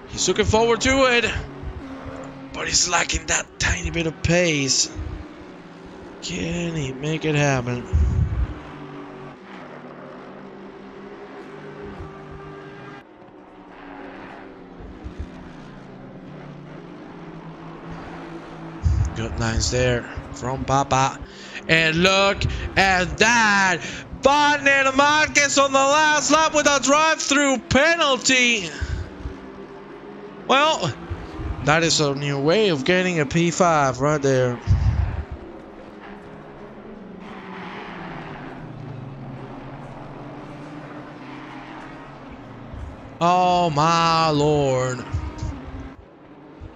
He's looking forward to it, but he's lacking that tiny bit of pace. Can he make it happen? Good lines there from Papa. And look at that! Wagner Marquez on the last lap with a drive-through penalty. Well, that is a new way of getting a P5 right there. Oh my Lord.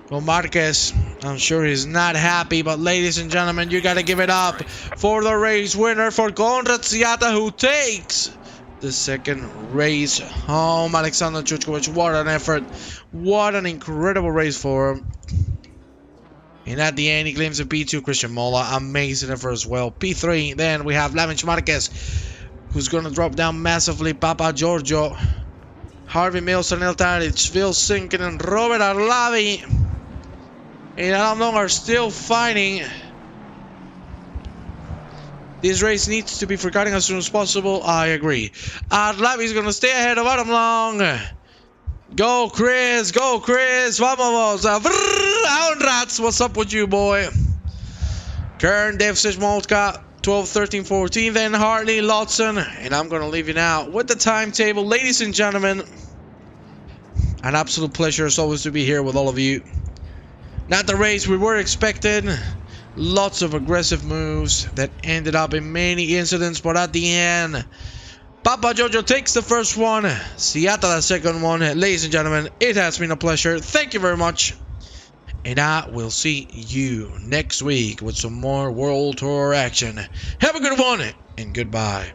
Well, Marquez, I'm sure he's not happy, but ladies and gentlemen, you gotta give it up for the race winner, for Konrad Siata, who takes the second race home. Alexander Chuchkovich, what an effort. What an incredible race for him. And at the end, he claims a P2. Christian Mola, amazing effort as well. P3, then we have Lavinch Marquez, who's gonna drop down massively. Papa Giorgio, Harvey Mills, Anel Tadic, Phil Sinkin, and Robert Arlavi and Adam Long are still fighting. This race needs to be forgotten as soon as possible. I agree. Arlavi is going to stay ahead of Adam Long. Go, Chris. Go, Chris. Vamos. Rats. What's up with you, boy? Kern, Dave Sishmolka, 12, 13, 14. Then Hartley, Lotson. And I'm going to leave you now with the timetable. Ladies and gentlemen, an absolute pleasure as always to be here with all of you. Not the race we were expecting. Lots of aggressive moves that ended up in many incidents, but at the end, Papa Giorgio takes the first one, Siata the second one. Ladies and gentlemen, it has been a pleasure. Thank you very much. and I will see you next week with some more World Tour action. Have a good one, and goodbye.